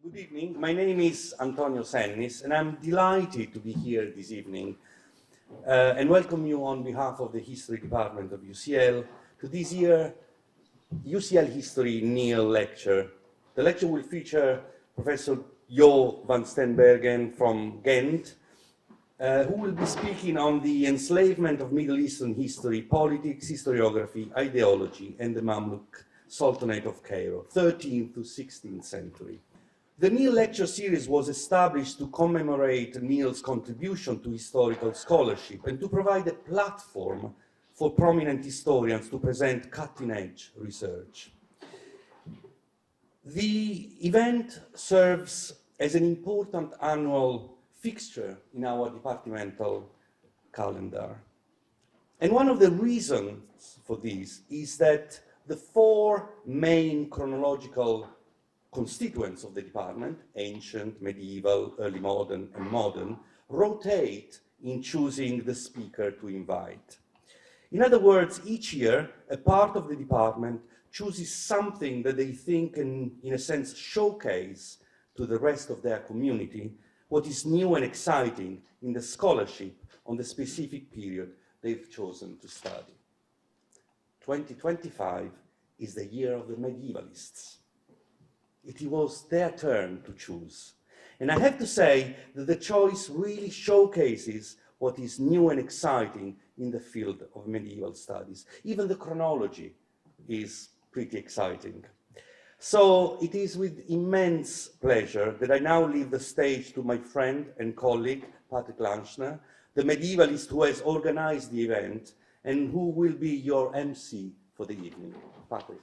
Good evening. My name is Antonio Sennis, and I'm delighted to be here this evening and welcome you on behalf of the History Department of UCL to this year's UCL History Neale Lecture. The lecture will feature Professor Jo Van Steenbergen from Ghent, who will be speaking on the enslavement of Middle Eastern history, politics, historiography, ideology, and the Mamluk Sultanate of Cairo, 13th to 16th century. The Neale Lecture series was established to commemorate Neale's contribution to historical scholarship and to provide a platform for prominent historians to present cutting-edge research. The event serves as an important annual fixture in our departmental calendar. And one of the reasons for this is that the four main chronological constituents of the department, ancient, medieval, early modern, and modern, rotate in choosing the speaker to invite. In other words, each year, a part of the department chooses something that they think can, in a sense, showcase to the rest of their community what is new and exciting in the scholarship on the specific period they've chosen to study. 2025 is the year of the medievalists. It was their turn to choose. And I have to say that the choice really showcases what is new and exciting in the field of medieval studies. Even the chronology is pretty exciting. So it is with immense pleasure that I now leave the stage to my friend and colleague, Patrick Lanchner, the medievalist who has organized the event and who will be your MC for the evening. Patrick.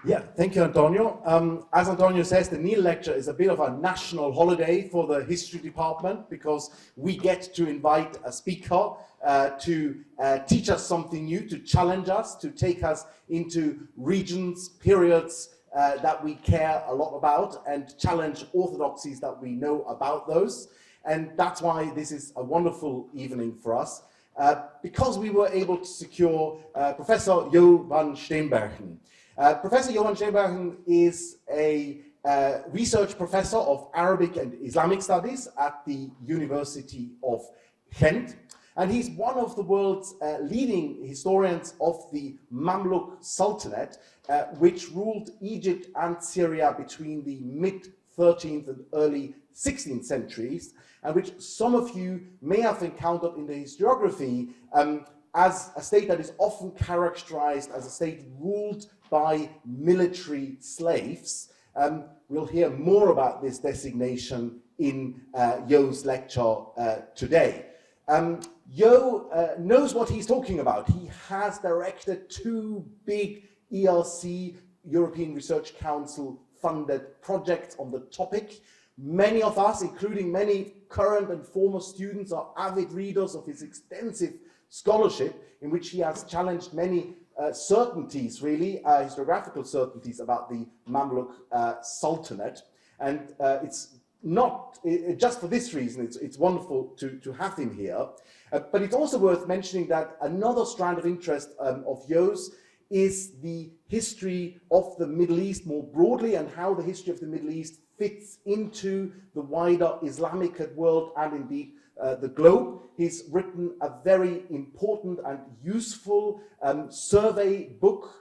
Yeah, thank you, Antonio. As Antonio says, the Neale Lecture is a bit of a national holiday for the history department because we get to invite a speaker to teach us something new, to challenge us, to take us into regions, periods that we care a lot about and challenge orthodoxies that we know about those. And that's why this is a wonderful evening for us, because we were able to secure Professor Jo Van Steenbergen. Professor Jo Van Steenbergen is a research professor of Arabic and Islamic studies at the University of Ghent. And he's one of the world's leading historians of the Mamluk Sultanate, which ruled Egypt and Syria between the mid-13th and early 16th centuries, and which some of you may have encountered in the historiography as a state that is often characterized as a state ruled by military slaves. We'll hear more about this designation in Jo's lecture today. Jo knows what he's talking about. He has directed two big ERC, European Research Council, funded projects on the topic. Many of us, including many current and former students, are avid readers of his extensive scholarship, in which he has challenged many certainties, really, historiographical certainties about the Mamluk Sultanate. And it's not, just for this reason, it's wonderful to have him here. But it's also worth mentioning that another strand of interest of Jo's is the history of the Middle East more broadly and how the history of the Middle East fits into the wider Islamic world and indeed the globe. He's written a very important and useful survey book.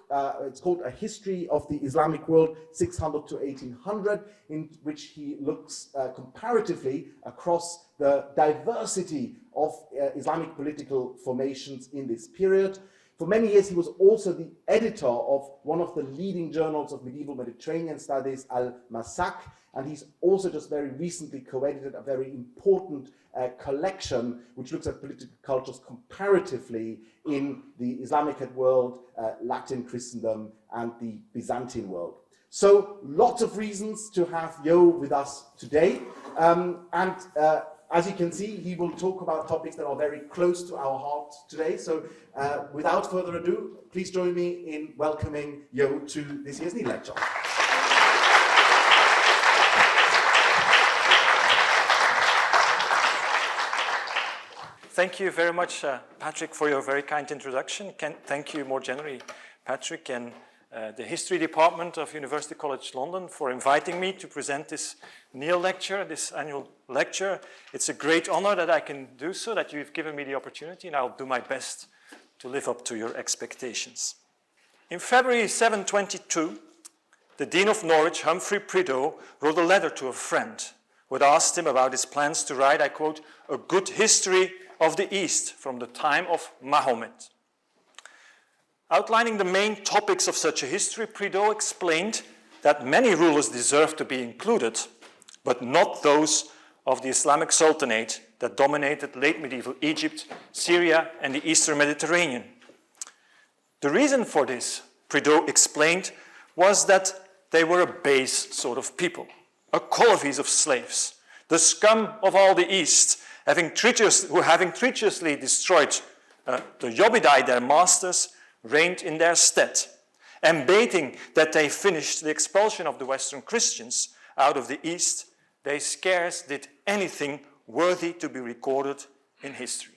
It's called A History of the Islamic World, 600 to 1800, in which he looks comparatively across the diversity of Islamic political formations in this period. For many years, he was also the editor of one of the leading journals of medieval Mediterranean studies, Al-Masak, and he's also just very recently co-edited a very important collection which looks at political cultures comparatively in the Islamic world, Latin Christendom, and the Byzantine world. So lots of reasons to have Jo with us today. As you can see, he will talk about topics that are very close to our heart today. So without further ado, please join me in welcoming Jo to this year's Neale Lecture. thank you very much, Patrick, for your very kind introduction. Thank you more generally, Patrick, and the History Department of University College London for inviting me to present this Neale Lecture, this annual lecture. It's a great honor that I can do so, that you've given me the opportunity, and I'll do my best to live up to your expectations. In February 722, the Dean of Norwich, Humphrey Prideaux, wrote a letter to a friend who had asked him about his plans to write, I quote, a good history of the East from the time of Mahomet. Outlining the main topics of such a history, Prideaux explained that many rulers deserved to be included, but not those of the Islamic Sultanate that dominated late medieval Egypt, Syria, and the Eastern Mediterranean. The reason for this, Prideaux explained, was that they were a base sort of people, a colonies of slaves, the scum of all the East, having treacherously destroyed the Yobidai, their masters, reigned in their stead, and baiting that they finished the expulsion of the Western Christians out of the East, they scarce did anything worthy to be recorded in history.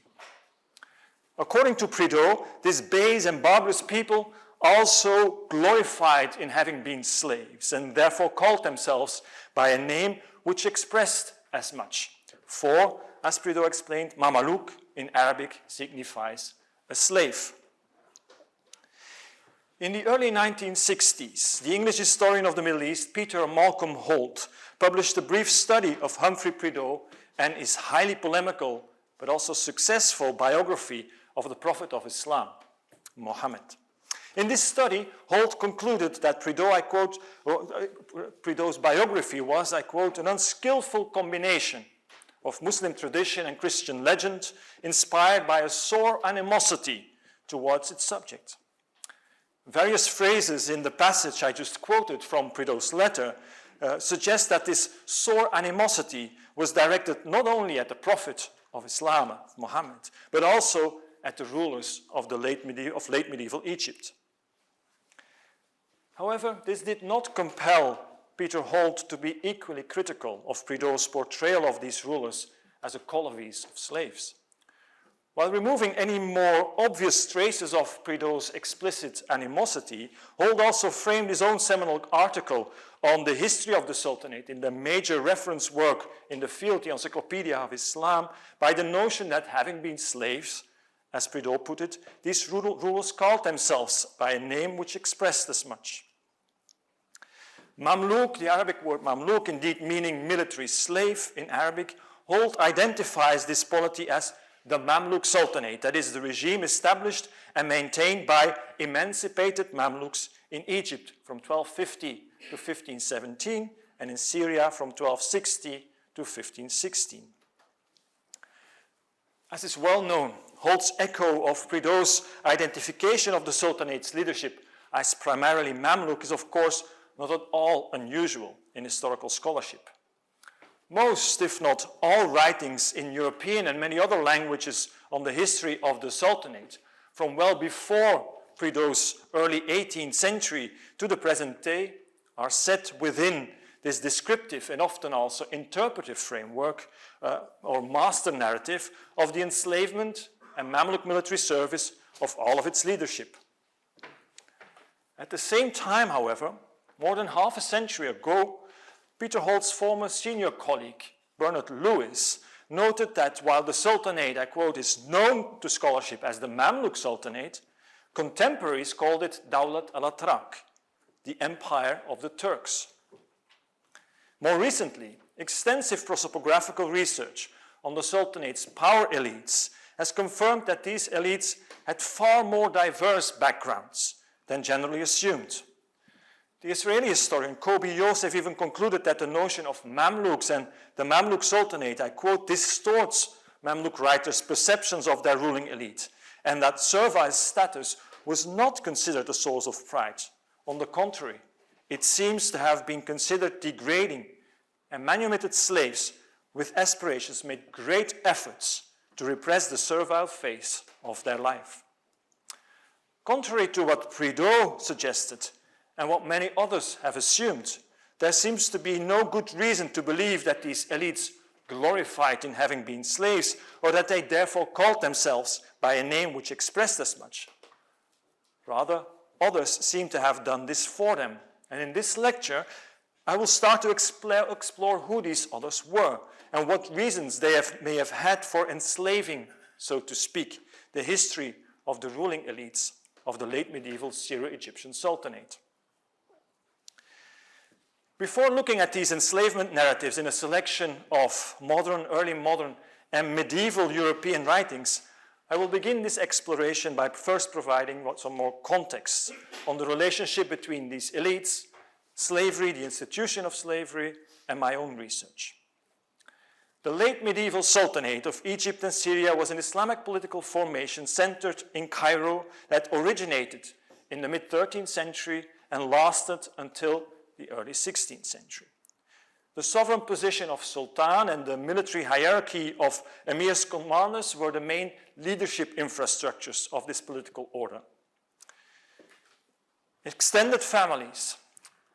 According to Prideaux, this base and barbarous people also glorified in having been slaves, and therefore called themselves by a name which expressed as much. For, as Prideaux explained, Mamluk in Arabic signifies a slave. In the early 1960s, the English historian of the Middle East, Peter Malcolm Holt, published a brief study of Humphrey Prideaux and his highly polemical but also successful biography of the Prophet of Islam, Muhammad. In this study, Holt concluded that Prideaux, I quote, Prideaux's biography was, I quote, an unskillful combination of Muslim tradition and Christian legend inspired by a sore animosity towards its subject. Various phrases in the passage I just quoted from Prideaux's letter suggest that this sore animosity was directed not only at the Prophet of Islam, Muhammad, but also at the rulers of late medieval Egypt. However, this did not compel Peter Holt to be equally critical of Prideaux's portrayal of these rulers as a colonies of slaves. While removing any more obvious traces of Prideaux's explicit animosity, Holt also framed his own seminal article on the history of the Sultanate in the major reference work in the field, the Encyclopedia of Islam, by the notion that having been slaves, as Prideaux put it, these rulers called themselves by a name which expressed as much. Mamluk, the Arabic word Mamluk, indeed meaning military slave in Arabic, Holt identifies this polity as the Mamluk Sultanate, that is, the regime established and maintained by emancipated Mamluks in Egypt from 1250 to 1517 and in Syria from 1260 to 1516. As is well known, Holt's echo of Prideaux's identification of the Sultanate's leadership as primarily Mamluk is, of course, not at all unusual in historical scholarship. Most, if not all, writings in European and many other languages on the history of the Sultanate, from well before Prideaux's early 18th century to the present day, are set within this descriptive and often also interpretive framework or master narrative of the enslavement and Mamluk military service of all of its leadership. At the same time, however, more than half a century ago, Peter Holt's former senior colleague, Bernard Lewis, noted that while the Sultanate, I quote, is known to scholarship as the Mamluk Sultanate, contemporaries called it Dawlat al-Atrak, the Empire of the Turks. More recently, extensive prosopographical research on the Sultanate's power elites has confirmed that these elites had far more diverse backgrounds than generally assumed. The Israeli historian Kobi Yosef even concluded that the notion of Mamluks and the Mamluk Sultanate, I quote, distorts Mamluk writers' perceptions of their ruling elite, and that servile status was not considered a source of pride. On the contrary, it seems to have been considered degrading, and manumitted slaves with aspirations made great efforts to repress the servile phase of their life. Contrary to what Prideaux suggested, and what many others have assumed, there seems to be no good reason to believe that these elites glorified in having been slaves, or that they therefore called themselves by a name which expressed as much. Rather, others seem to have done this for them. And in this lecture, I will start to explore who these others were and what reasons they may have had for enslaving, so to speak, the history of the ruling elites of the late medieval Syro-Egyptian Sultanate. Before looking at these enslavement narratives in a selection of modern, early modern, and medieval European writings, I will begin this exploration by first providing some more context on the relationship between these elites, slavery, the institution of slavery, and my own research. The late medieval Sultanate of Egypt and Syria was an Islamic political formation centered in Cairo that originated in the mid-13th century and lasted until the early 16th century. The sovereign position of Sultan and the military hierarchy of emirs commanders were the main leadership infrastructures of this political order. Extended families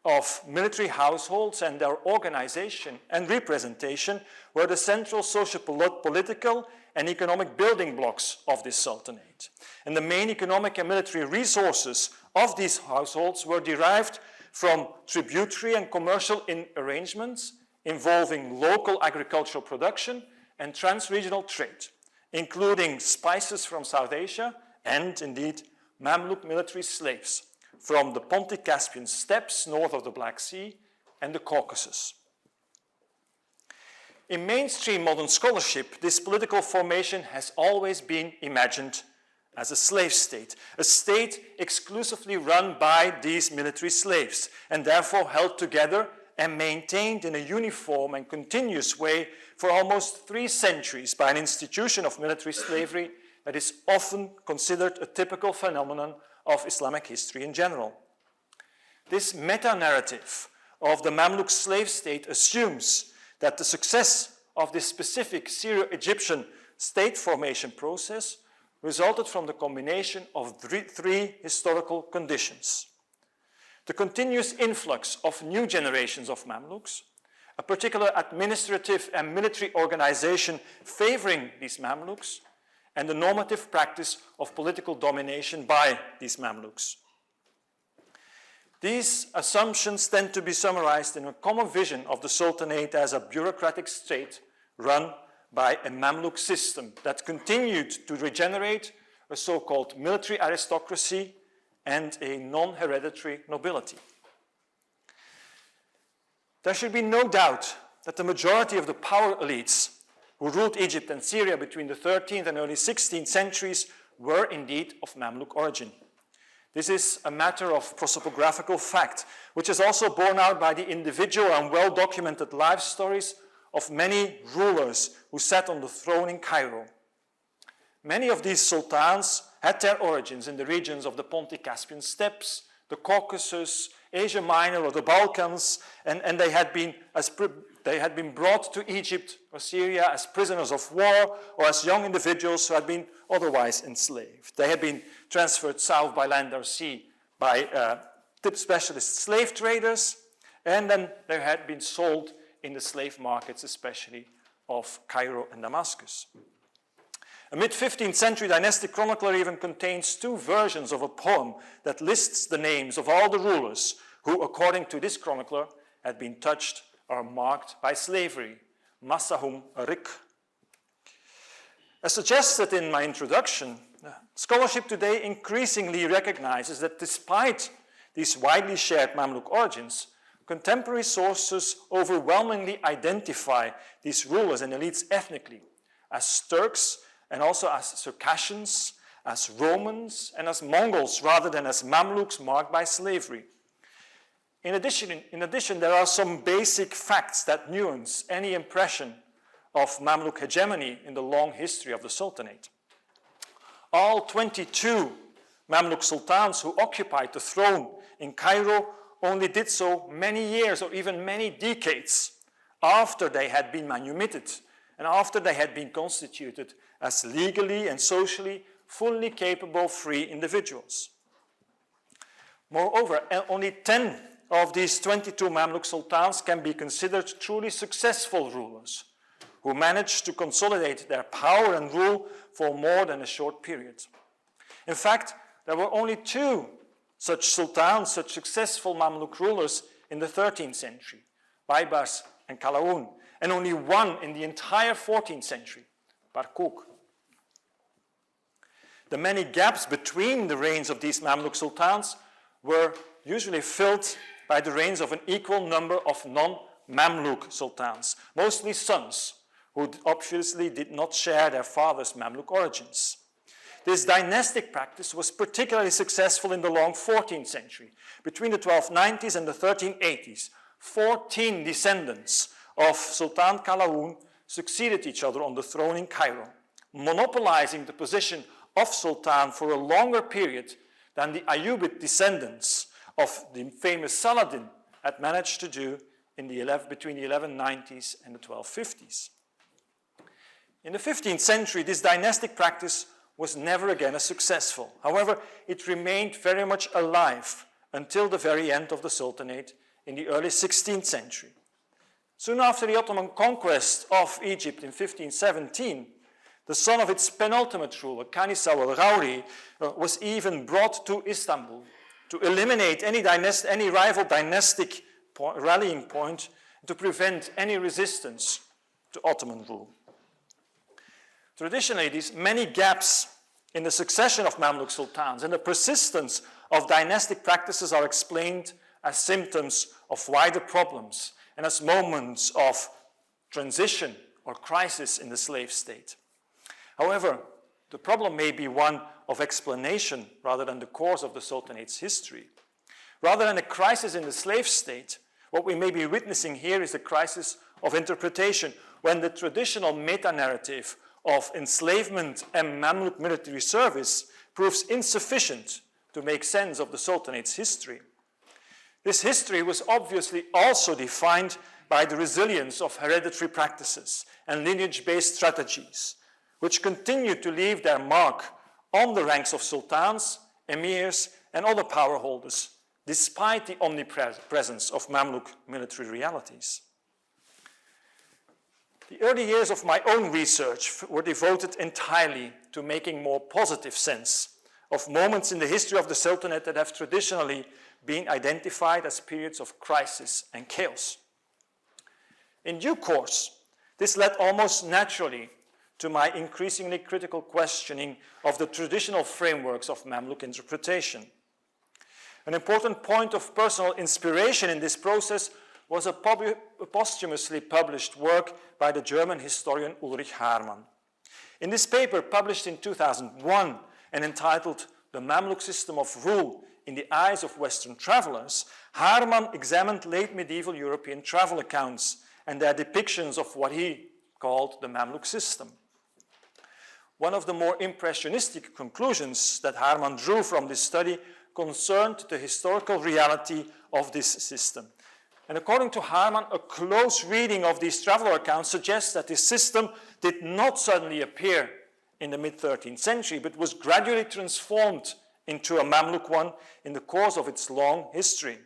of military households and their organization and representation were the central socio-political and economic building blocks of this sultanate. And the main economic and military resources of these households were derived from tributary and commercial arrangements involving local agricultural production and trans-regional trade, including spices from South Asia and, indeed, Mamluk military slaves from the Pontic-Caspian steppes north of the Black Sea and the Caucasus. In mainstream modern scholarship, this political formation has always been imagined as a slave state, a state exclusively run by these military slaves, and therefore held together and maintained in a uniform and continuous way for almost 3 centuries by an institution of military slavery that is often considered a typical phenomenon of Islamic history in general. This meta-narrative of the Mamluk slave state assumes that the success of this specific Syro-Egyptian state formation process resulted from the combination of three historical conditions: the continuous influx of new generations of Mamluks, a particular administrative and military organization favoring these Mamluks, and the normative practice of political domination by these Mamluks. These assumptions tend to be summarized in a common vision of the Sultanate as a bureaucratic state run by a Mamluk system that continued to regenerate a so-called military aristocracy and a non-hereditary nobility. There should be no doubt that the majority of the power elites who ruled Egypt and Syria between the 13th and early 16th centuries were indeed of Mamluk origin. This is a matter of prosopographical fact, which is also borne out by the individual and well-documented life stories of many rulers who sat on the throne in Cairo. Many of these sultans had their origins in the regions of the Pontic-Caspian steppes, the Caucasus, Asia Minor or the Balkans, and they had been brought to Egypt or Syria as prisoners of war or as young individuals who had been otherwise enslaved. They had been transferred south by land or sea by tip specialist slave traders, and then they had been sold in the slave markets, especially of Cairo and Damascus. A mid-15th century dynastic chronicler even contains 2 versions of a poem that lists the names of all the rulers who, according to this chronicler, had been touched or marked by slavery, Massahum Rik. As suggested in my introduction, scholarship today increasingly recognizes that despite these widely shared Mamluk origins, contemporary sources overwhelmingly identify these rulers and elites ethnically as Turks and also as Circassians, as Romans, and as Mongols rather than as Mamluks marked by slavery. In addition, there are some basic facts that nuance any impression of Mamluk hegemony in the long history of the Sultanate. All 22 Mamluk sultans who occupied the throne in Cairo only did so many years or even many decades after they had been manumitted and after they had been constituted as legally and socially fully capable free individuals. Moreover, only 10 of these 22 Mamluk sultans can be considered truly successful rulers who managed to consolidate their power and rule for more than a short period. In fact, there were only two such sultans, such successful Mamluk rulers in the 13th century, Baybars and Kalaun, and only one in the entire 14th century, Barkuk. The many gaps between the reigns of these Mamluk sultans were usually filled by the reigns of an equal number of non-Mamluk sultans, mostly sons, who obviously did not share their father's Mamluk origins. This dynastic practice was particularly successful in the long 14th century. Between the 1290s and the 1380s, 14 descendants of Sultan Kalaun succeeded each other on the throne in Cairo, monopolizing the position of Sultan for a longer period than the Ayyubid descendants of the famous Saladin had managed to do in between the 1190s and the 1250s. In the 15th century, this dynastic practice was never again as successful. However, it remained very much alive until the very end of the Sultanate in the early 16th century. Soon after the Ottoman conquest of Egypt in 1517, the son of its penultimate ruler, Kanisa al-Ghawri, was even brought to Istanbul to eliminate any rival dynastic rallying point and to prevent any resistance to Ottoman rule. Traditionally, these many gaps in the succession of Mamluk sultans and the persistence of dynastic practices are explained as symptoms of wider problems and as moments of transition or crisis in the slave state. However, the problem may be one of explanation rather than the course of the Sultanate's history. Rather than a crisis in the slave state, what we may be witnessing here is a crisis of interpretation, when the traditional meta-narrative of enslavement and Mamluk military service proves insufficient to make sense of the Sultanate's history. This history was obviously also defined by the resilience of hereditary practices and lineage-based strategies, which continued to leave their mark on the ranks of sultans, emirs, and other power holders, despite the omnipresence of Mamluk military realities. The early years of my own research were devoted entirely to making more positive sense of moments in the history of the Sultanate that have traditionally been identified as periods of crisis and chaos. In due course, this led almost naturally to my increasingly critical questioning of the traditional frameworks of Mamluk interpretation. An important point of personal inspiration in this process was a posthumously published work by the German historian Ulrich Haarmann. In this paper, published in 2001 and entitled "The Mamluk System of Rule in the Eyes of Western Travelers," Haarmann examined late medieval European travel accounts and their depictions of what he called the Mamluk system. One of the more impressionistic conclusions that Haarmann drew from this study concerned the historical reality of this system. And according to Haarmann, a close reading of these traveler accounts suggests that this system did not suddenly appear in the mid-13th century, but was gradually transformed into a Mamluk one in the course of its long history.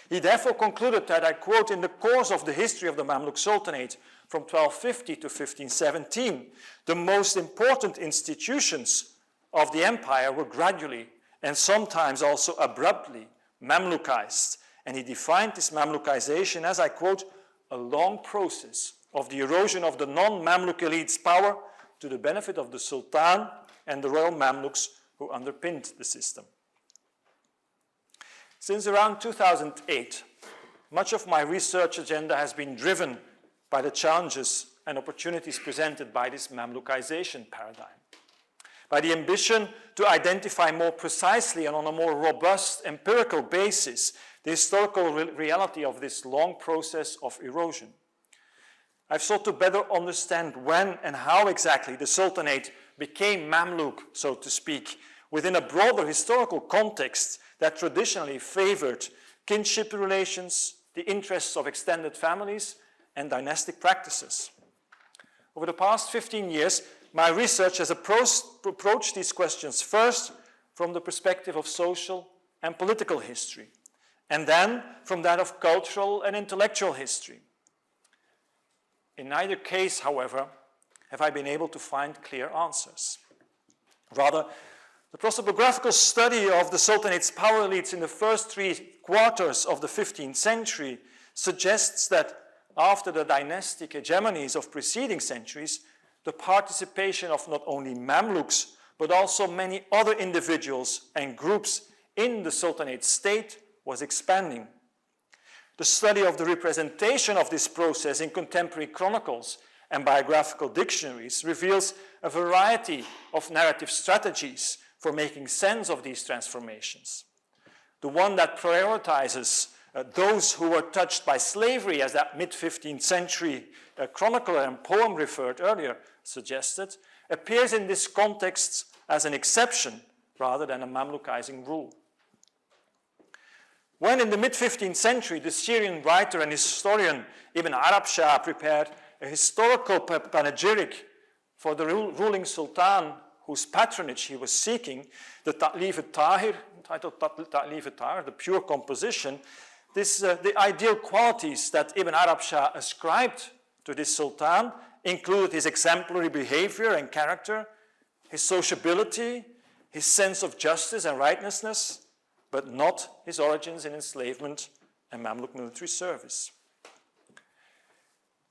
He therefore concluded that, I quote, "In the course of the history of the Mamluk Sultanate from 1250 to 1517, the most important institutions of the empire were gradually and sometimes also abruptly Mamlukized." And he defined this Mamlukization as, I quote, "a long process of the erosion of the non-Mamluk elite's power to the benefit of the Sultan and the royal Mamluks who underpinned the system." Since around 2008, much of my research agenda has been driven by the challenges and opportunities presented by this Mamlukization paradigm, by the ambition to identify more precisely and on a more robust empirical basis the historical reality of this long process of erosion. I've sought to better understand when and how exactly the Sultanate became Mamluk, so to speak, within a broader historical context that traditionally favored kinship relations, the interests of extended families, and dynastic practices. Over the past 15 years, my research has approached these questions first from the perspective of social and political history, and then from that of cultural and intellectual history. In neither case, however, have I been able to find clear answers. Rather, the prosopographical study of the Sultanate's power elites in the first 3 quarters of the 15th century suggests that after the dynastic hegemonies of preceding centuries, the participation of not only Mamluks, but also many other individuals and groups in the Sultanate state was expanding. The study of the representation of this process in contemporary chronicles and biographical dictionaries reveals a variety of narrative strategies for making sense of these transformations. The one that prioritizes those who were touched by slavery, as that mid-15th century chronicler and poem referred earlier suggested, appears in this context as an exception rather than a Mamlukizing rule. When in the mid-15th century the Syrian writer and historian Ibn Arab Shah prepared a historical panegyric for the ruling sultan whose patronage he was seeking, the Ta'lif al-Tahir, entitled Ta'lif al-Tahir, the pure composition, the ideal qualities that Ibn Arab Shah ascribed to this sultan included his exemplary behavior and character, his sociability, his sense of justice and righteousness, but not his origins in enslavement and Mamluk military service.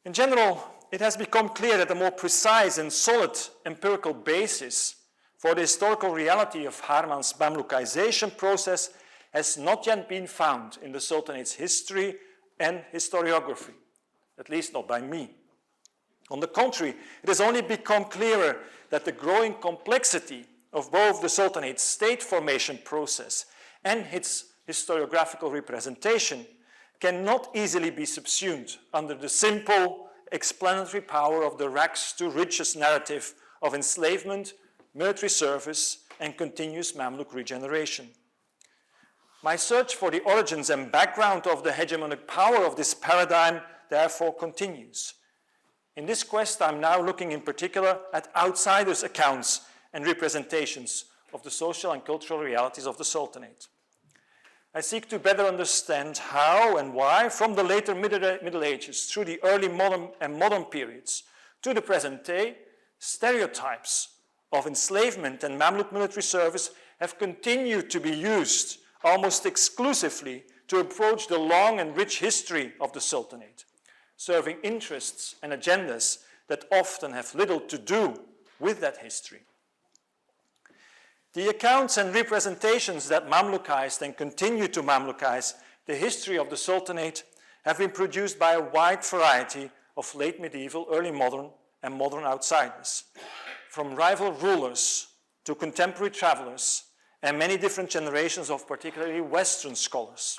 In general, it has become clear that a more precise and solid empirical basis for the historical reality of Harman's Mamlukization process has not yet been found in the Sultanate's history and historiography, at least not by me. On the contrary, it has only become clearer that the growing complexity of both the Sultanate's state formation process and its historiographical representation cannot easily be subsumed under the simple explanatory power of the rags to riches narrative of enslavement, military service, and continuous Mamluk regeneration. My search for the origins and background of the hegemonic power of this paradigm therefore continues. In this quest, I'm now looking in particular at outsiders' accounts and representations of the social and cultural realities of the Sultanate. I seek to better understand how and why, from the later Middle Ages through the early modern periods to the present day, stereotypes of enslavement and Mamluk military service have continued to be used almost exclusively to approach the long and rich history of the Sultanate, serving interests and agendas that often have little to do with that history. The accounts and representations that Mamlukized and continue to Mamlukize the history of the Sultanate have been produced by a wide variety of late medieval, early modern, and modern outsiders, from rival rulers to contemporary travelers and many different generations of particularly Western scholars.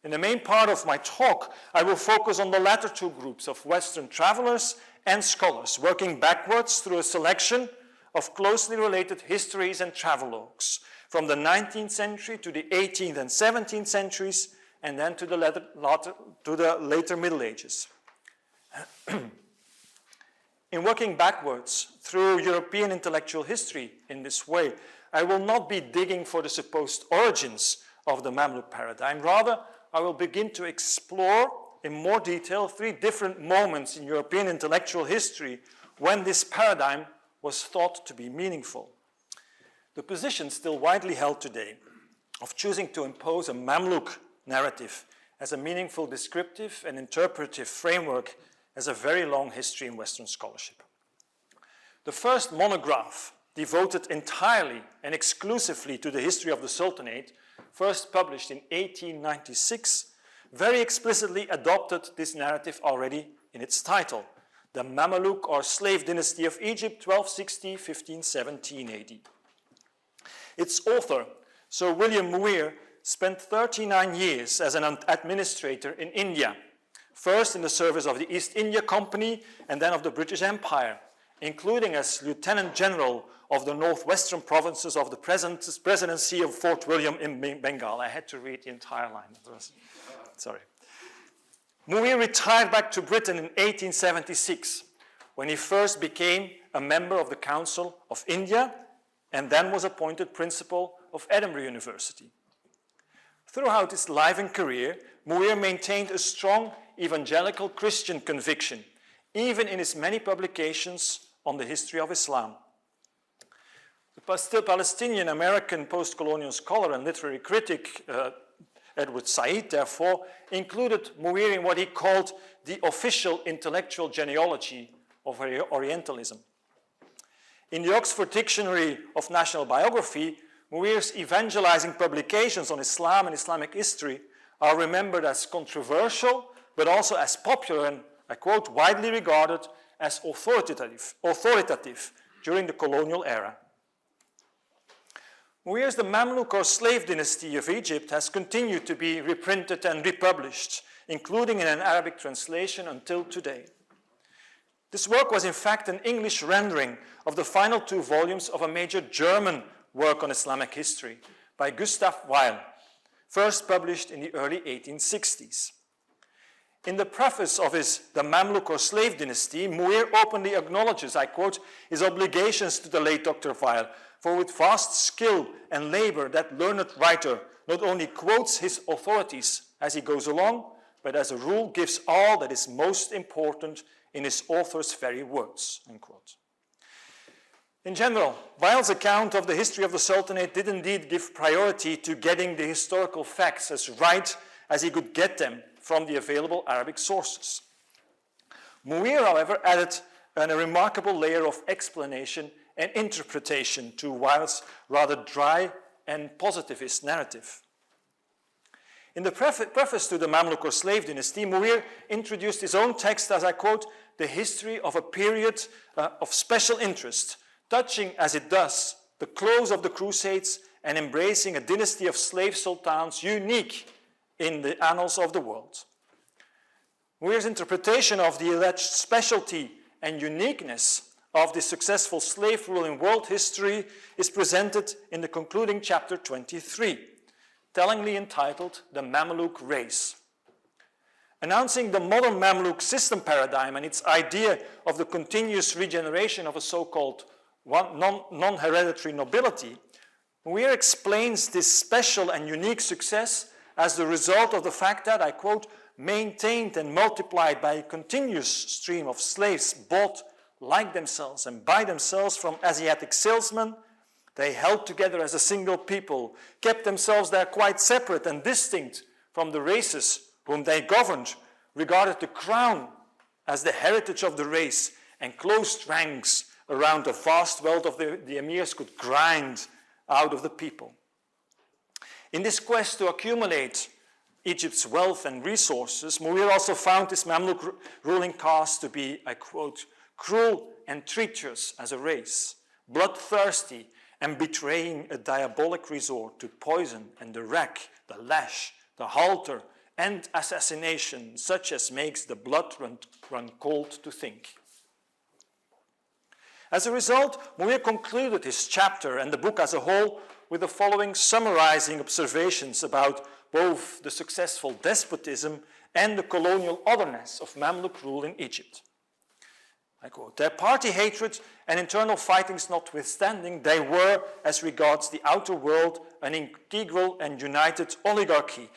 In the main part of my talk, I will focus on the latter two groups of Western travelers and scholars, working backwards through a selection of closely related histories and travelogues, from the 19th century to the 18th and 17th centuries, and then to the later Middle Ages. In working backwards through European intellectual history in this way, I will not be digging for the supposed origins of the Mamluk paradigm. Rather, I will begin to explore in more detail 3 different moments in European intellectual history when this paradigm was thought to be meaningful. The position still widely held today of choosing to impose a Mamluk narrative as a meaningful descriptive and interpretive framework has a very long history in Western scholarship. The first monograph devoted entirely and exclusively to the history of the Sultanate, first published in 1896, very explicitly adopted this narrative already in its title, The Mamluk or Slave Dynasty of Egypt, 1260-1517 AD. Its author, Sir William Muir, spent 39 years as an administrator in India, first in the service of the East India Company and then of the British Empire, including as Lieutenant General of the northwestern provinces of the presidency of Fort William in Bengal. I had to read the entire line. Sorry. Muir retired back to Britain in 1876, when he first became a member of the Council of India and then was appointed principal of Edinburgh University. Throughout his life and career, Muir maintained a strong evangelical Christian conviction, even in his many publications on the history of Islam. The still Palestinian-American post-colonial scholar and literary critic Edward Said, therefore, included Muir in what he called the official intellectual genealogy of Orientalism. In the Oxford Dictionary of National Biography, Muir's evangelizing publications on Islam and Islamic history are remembered as controversial, but also as popular and, I quote, widely regarded as authoritative during the colonial era. Muir's The Mamluk or Slave Dynasty of Egypt has continued to be reprinted and republished, including in an Arabic translation until today. This work was in fact an English rendering of the final 2 volumes of a major German work on Islamic history by Gustav Weil, first published in the early 1860s. In the preface of his The Mamluk or Slave Dynasty, Muir openly acknowledges, I quote, his obligations to the late Dr. Weil, for with vast skill and labor that learned writer not only quotes his authorities as he goes along, but as a rule gives all that is most important in his author's very words, end quote. In general, Weil's account of the history of the Sultanate did indeed give priority to getting the historical facts as right as he could get them from the available Arabic sources. Muir, however, added a remarkable layer of explanation and interpretation to Weil's rather dry and positivist narrative. In the preface to the Mamluk or Slave Dynasty, Muir introduced his own text as, I quote, the history of a period of special interest, touching as it does the close of the Crusades and embracing a dynasty of slave sultans unique in the annals of the world. Muir's interpretation of the alleged specialty and uniqueness of the successful slave rule in world history is presented in the concluding chapter 23, tellingly entitled The Mamluk Race. Announcing the modern Mamluk system paradigm and its idea of the continuous regeneration of a so-called non-hereditary nobility, Muir explains this special and unique success as the result of the fact that, I quote, maintained and multiplied by a continuous stream of slaves bought like themselves and by themselves from Asiatic salesmen, they held together as a single people, kept themselves there quite separate and distinct from the races whom they governed, regarded the crown as the heritage of the race, and closed ranks around the vast wealth of the emirs could grind out of the people. In this quest to accumulate Egypt's wealth and resources, Muir also found this Mamluk ruling caste to be, I quote, cruel and treacherous as a race, bloodthirsty and betraying a diabolic resort to poison and the rack, the lash, the halter, and assassination, such as makes the blood run cold to think. As a result, Muir concluded his chapter and the book as a whole with the following summarizing observations about both the successful despotism and the colonial otherness of Mamluk rule in Egypt. I quote, their party hatred and internal fightings notwithstanding, they were, as regards the outer world, an integral and united oligarchy.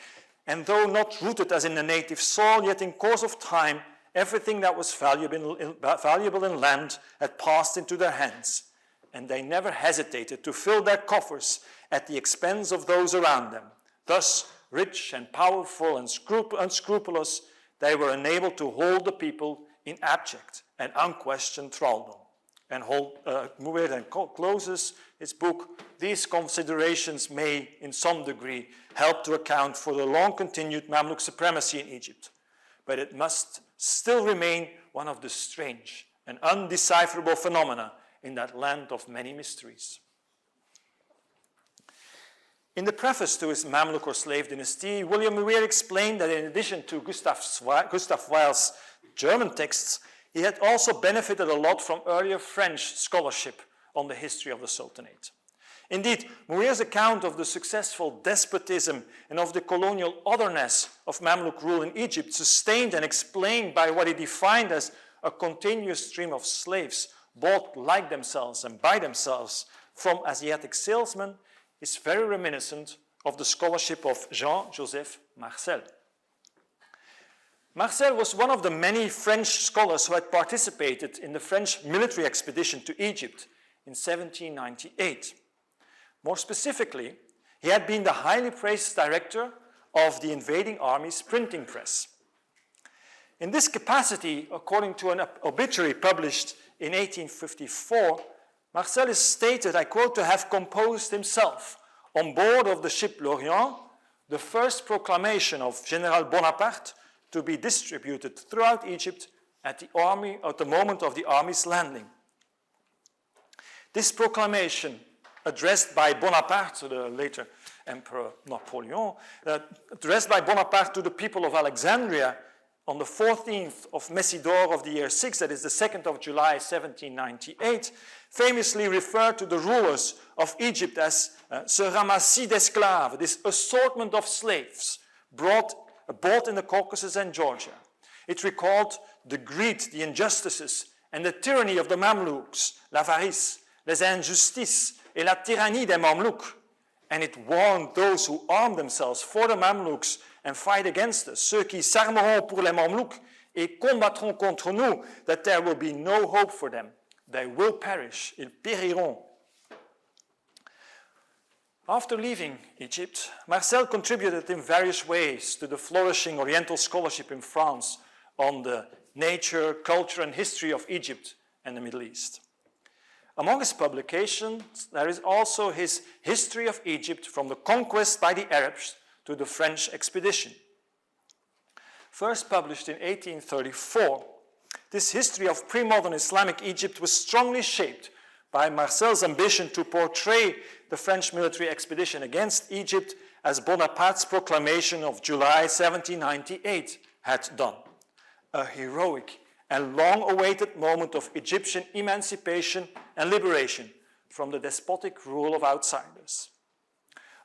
And though not rooted as in the native soil, yet in course of time, everything that was valuable in land had passed into their hands. And they never hesitated to fill their coffers at the expense of those around them. Thus, rich and powerful and unscrupulous, they were enabled to hold the people in abject and unquestioned thraldom. And Muir then closes his book, these considerations may, in some degree, help to account for the long-continued Mamluk supremacy in Egypt, but it must still remain one of the strange and undecipherable phenomena in that land of many mysteries. In the preface to his Mamluk or Slave Dynasty, William Muir explained that in addition to Gustav Weil's German texts, he had also benefited a lot from earlier French scholarship on the history of the Sultanate. Indeed, Muir's account of the successful despotism and of the colonial otherness of Mamluk rule in Egypt, sustained and explained by what he defined as a continuous stream of slaves bought like themselves and by themselves from Asiatic salesmen, is very reminiscent of the scholarship of Jean-Joseph Marcel. Marcel was one of the many French scholars who had participated in the French military expedition to Egypt in 1798. More specifically, he had been the highly praised director of the invading army's printing press. In this capacity, according to an obituary published in 1854, Marcel is stated, I quote, to have composed himself on board of the ship L'Orient the first proclamation of General Bonaparte to be distributed throughout Egypt at the moment of the army's landing. This proclamation, addressed by Bonaparte to the later Emperor Napoleon, addressed by Bonaparte to the people of Alexandria on the 14th of Messidor of the year 6, that is the 2nd of July 1798, famously referred to the rulers of Egypt as ce ramassis d'esclaves, this assortment of slaves bought in the Caucasus and Georgia. It recalled the greed, the injustices, and the tyranny of the Mamluks, l'avarice, les injustices, et la tyrannie des Mamluks. And it warned those who arm themselves for the Mamluks and fight against us, ceux qui s'armeront pour les Mamluks et combattront contre nous, that there will be no hope for them. They will perish, ils périront. After leaving Egypt, Marcel contributed in various ways to the flourishing Oriental scholarship in France on the nature, culture, and history of Egypt and the Middle East. Among his publications, there is also his History of Egypt from the conquest by the Arabs to the French expedition. First published in 1834, this history of pre-modern Islamic Egypt was strongly shaped by Marcel's ambition to portray the French military expedition against Egypt as Bonaparte's proclamation of July 1798 had done. A heroic and long-awaited moment of Egyptian emancipation and liberation from the despotic rule of outsiders.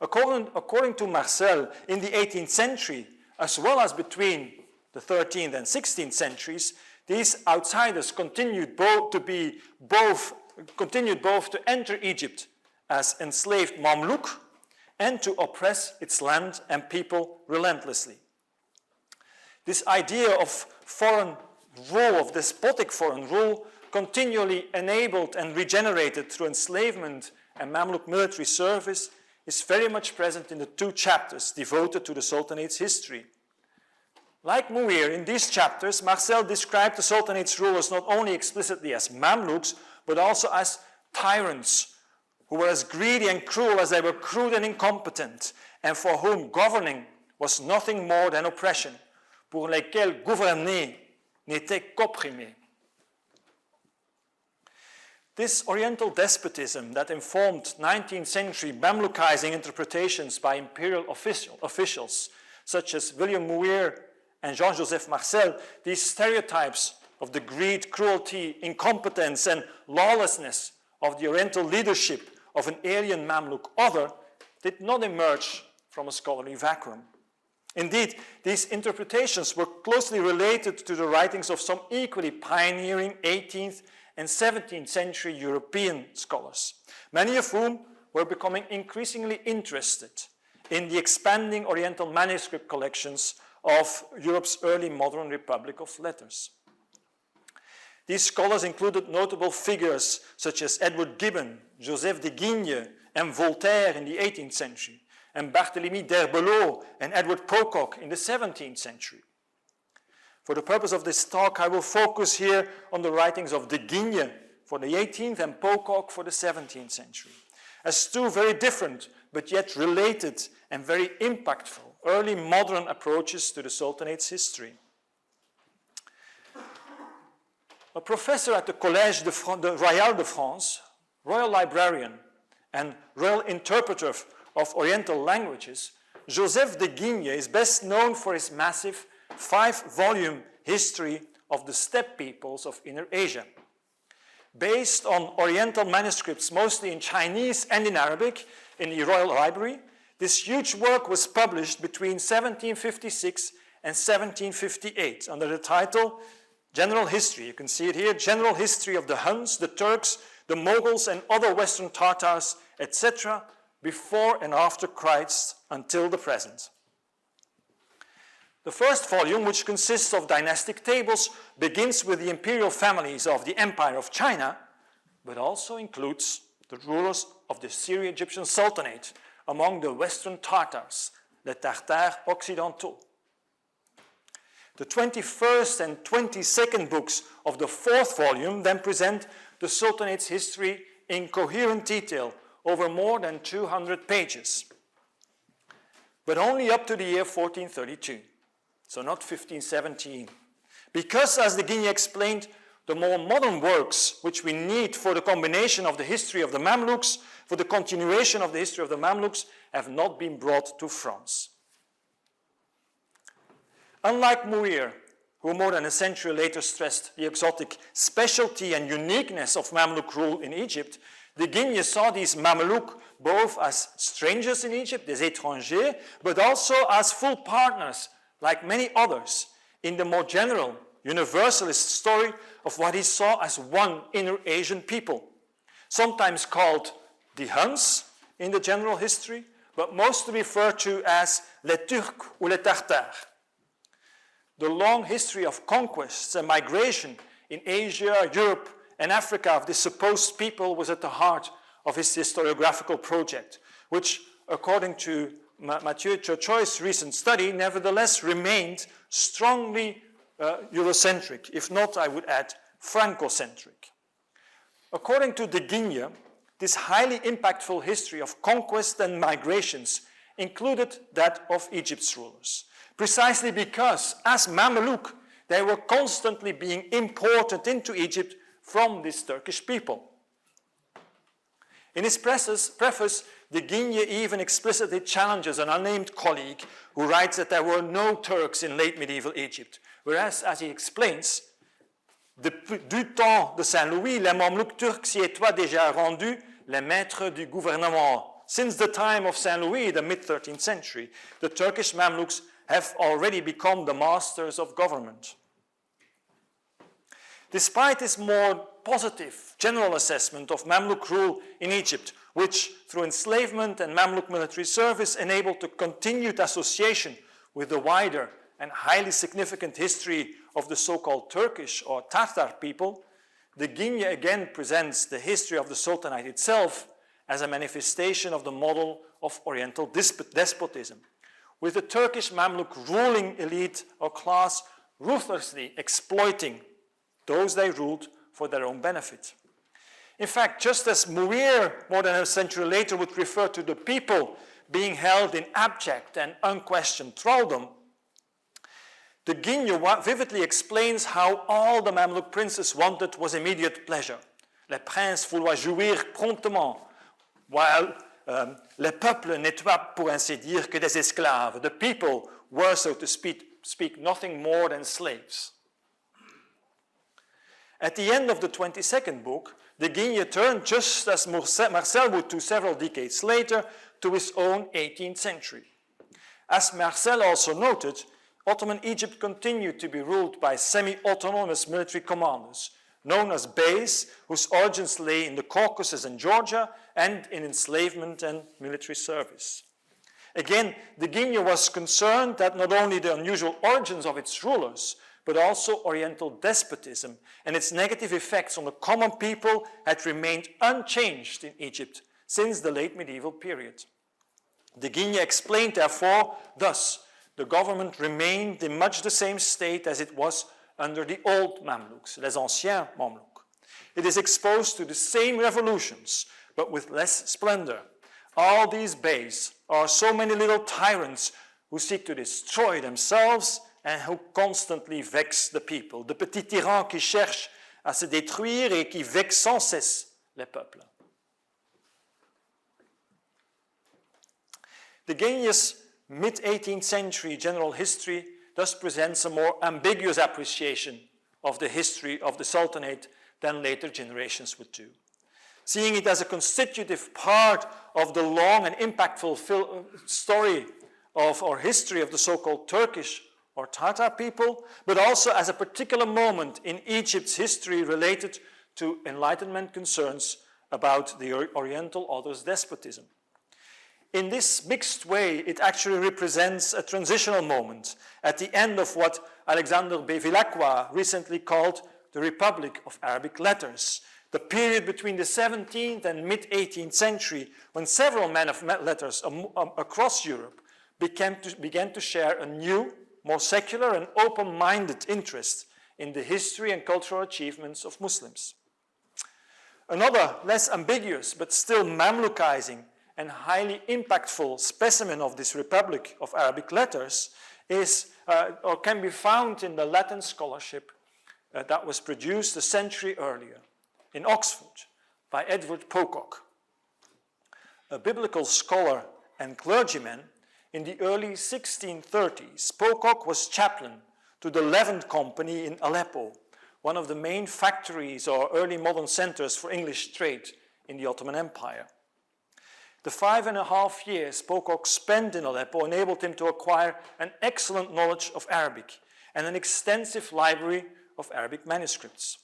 According to Marcel, in the 18th century, as well as between the 13th and 16th centuries, these outsiders continued both to enter Egypt as enslaved Mamluk and to oppress its land and people relentlessly. This idea of foreign rule, of despotic foreign rule, continually enabled and regenerated through enslavement and Mamluk military service, is very much present in the two chapters devoted to the Sultanate's history. Like Muir, in these chapters, Marcel described the Sultanate's rulers not only explicitly as Mamluks, but also as tyrants who were as greedy and cruel as they were crude and incompetent, and for whom governing was nothing more than oppression, pour lesquels gouverner n'était qu'opprimer. This Oriental despotism that informed 19th century Mamlukizing interpretations by imperial officials, such as William Muir and Jean-Joseph Marcel, these stereotypes of the greed, cruelty, incompetence, and lawlessness of the Oriental leadership of an alien Mamluk other did not emerge from a scholarly vacuum. Indeed, these interpretations were closely related to the writings of some equally pioneering 18th and 17th century European scholars, many of whom were becoming increasingly interested in the expanding Oriental manuscript collections of Europe's early modern Republic of Letters. These scholars included notable figures such as Edward Gibbon, Joseph de Guigne, and Voltaire in the 18th century, and Barthélemy d'Herbelot and Edward Pocock in the 17th century. For the purpose of this talk, I will focus here on the writings of de Guigne for the 18th and Pocock for the 17th century, as two very different but yet related and very impactful early modern approaches to the Sultanate's history. A professor at the Collège Royal de France, royal librarian, and royal interpreter of Oriental languages, Joseph de Guigne is best known for his massive 5-volume history of the steppe peoples of Inner Asia. Based on Oriental manuscripts, mostly in Chinese and in Arabic, in the Royal Library, this huge work was published between 1756 and 1758 under the title General History. You can see it here, General History of the Huns, the Turks, the Mughals, and other Western Tatars, etc., before and after Christ until the present. The first volume, which consists of dynastic tables, begins with the imperial families of the Empire of China, but also includes the rulers of the Syro-Egyptian Sultanate among the Western Tartars, les Tartares occidentaux. The 21st and 22nd books of the fourth volume then present the Sultanate's history in coherent detail over more than 200 pages, but only up to the year 1432, so not 1517. Because, as de Guigné explained, the more modern works which we need for the combination of the history of the Mamluks, for the continuation of the history of the Mamluks, have not been brought to France. Unlike Muir, who more than a century later stressed the exotic specialty and uniqueness of Mamluk rule in Egypt, de Guigné saw these Mamluk both as strangers in Egypt, des étrangers, but also as full partners, like many others, in the more general, universalist story of what he saw as one inner Asian people, sometimes called the Huns in the general history, but mostly referred to as les Turcs ou les Tartares. The long history of conquests and migration in Asia, Europe, and Africa of this supposed people was at the heart of his historiographical project, which, according to Mathieu Chochoy's recent study, nevertheless remained strongly Eurocentric, if not, I would add, Francocentric. According to de Guigné, this highly impactful history of conquest and migrations included that of Egypt's rulers, precisely because, as Mamluk, they were constantly being imported into Egypt from this Turkish people. In his preface, de Guigné even explicitly challenges an unnamed colleague who writes that there were no Turks in late medieval Egypt, whereas, as he explains, du temps de Saint-Louis, les Mamluks turcs s'y étaient déjà rendus les maîtres du gouvernement. Since the time of Saint Louis, the mid-13th century, the Turkish Mamluks have already become the masters of government. Despite this more positive general assessment of Mamluk rule in Egypt, which through enslavement and Mamluk military service enabled the continued association with the wider and highly significant history of the so-called Turkish or Tatar people, de Guigné again presents the history of the Sultanate itself as a manifestation of the model of Oriental despotism, with the Turkish Mamluk ruling elite or class ruthlessly exploiting those they ruled for their own benefit. In fact, just as Muir, more than a century later, would refer to the people being held in abject and unquestioned thraldom, de Guigné vividly explains how all the Mamluk princes wanted was immediate pleasure. Les princes vouloient jouir promptement, while les peuples n'étaient pour ainsi dire que des esclaves. The people were, so to speak, nothing more than slaves. At the end of the 22nd book, de Guigné turned, just as Marcel would do several decades later, to his own 18th century. As Marcel also noted, Ottoman Egypt continued to be ruled by semi-autonomous military commanders, known as beys, whose origins lay in the Caucasus and Georgia, and in enslavement and military service. Again, de Guigné was concerned that not only the unusual origins of its rulers, but also Oriental despotism and its negative effects on the common people had remained unchanged in Egypt since the late medieval period. De Guigné explained, therefore, thus, the government remained in much the same state as it was under the old Mamluks, les anciens Mamluks. It is exposed to the same revolutions, but with less splendor. All these beys are so many little tyrants who seek to destroy themselves and who constantly vex the people. De petits tyrans qui cherchent à se détruire et qui vexent sans cesse les peuples. De Guigné's mid-18th century general history thus presents a more ambiguous appreciation of the history of the Sultanate than later generations would do. Seeing it as a constitutive part of the long and impactful story of or history of the so-called Turkish or Tatar people, but also as a particular moment in Egypt's history related to Enlightenment concerns about the Oriental author's despotism. In this mixed way, it actually represents a transitional moment at the end of what Alexander Bevilacqua recently called the Republic of Arabic Letters, the period between the 17th and mid-18th century when several men of letters across Europe began to share a new, more secular and open-minded interest in the history and cultural achievements of Muslims. Another less ambiguous but still Mamlukizing and highly impactful specimen of this Republic of Arabic Letters is, or can be found in the Latin scholarship that was produced a century earlier in Oxford by Edward Pocock. A biblical scholar and clergyman in the early 1630s, Pocock was chaplain to the Levant Company in Aleppo, one of the main factories or early modern centers for English trade in the Ottoman Empire. The 5.5 years Pocock spent in Aleppo enabled him to acquire an excellent knowledge of Arabic and an extensive library of Arabic manuscripts.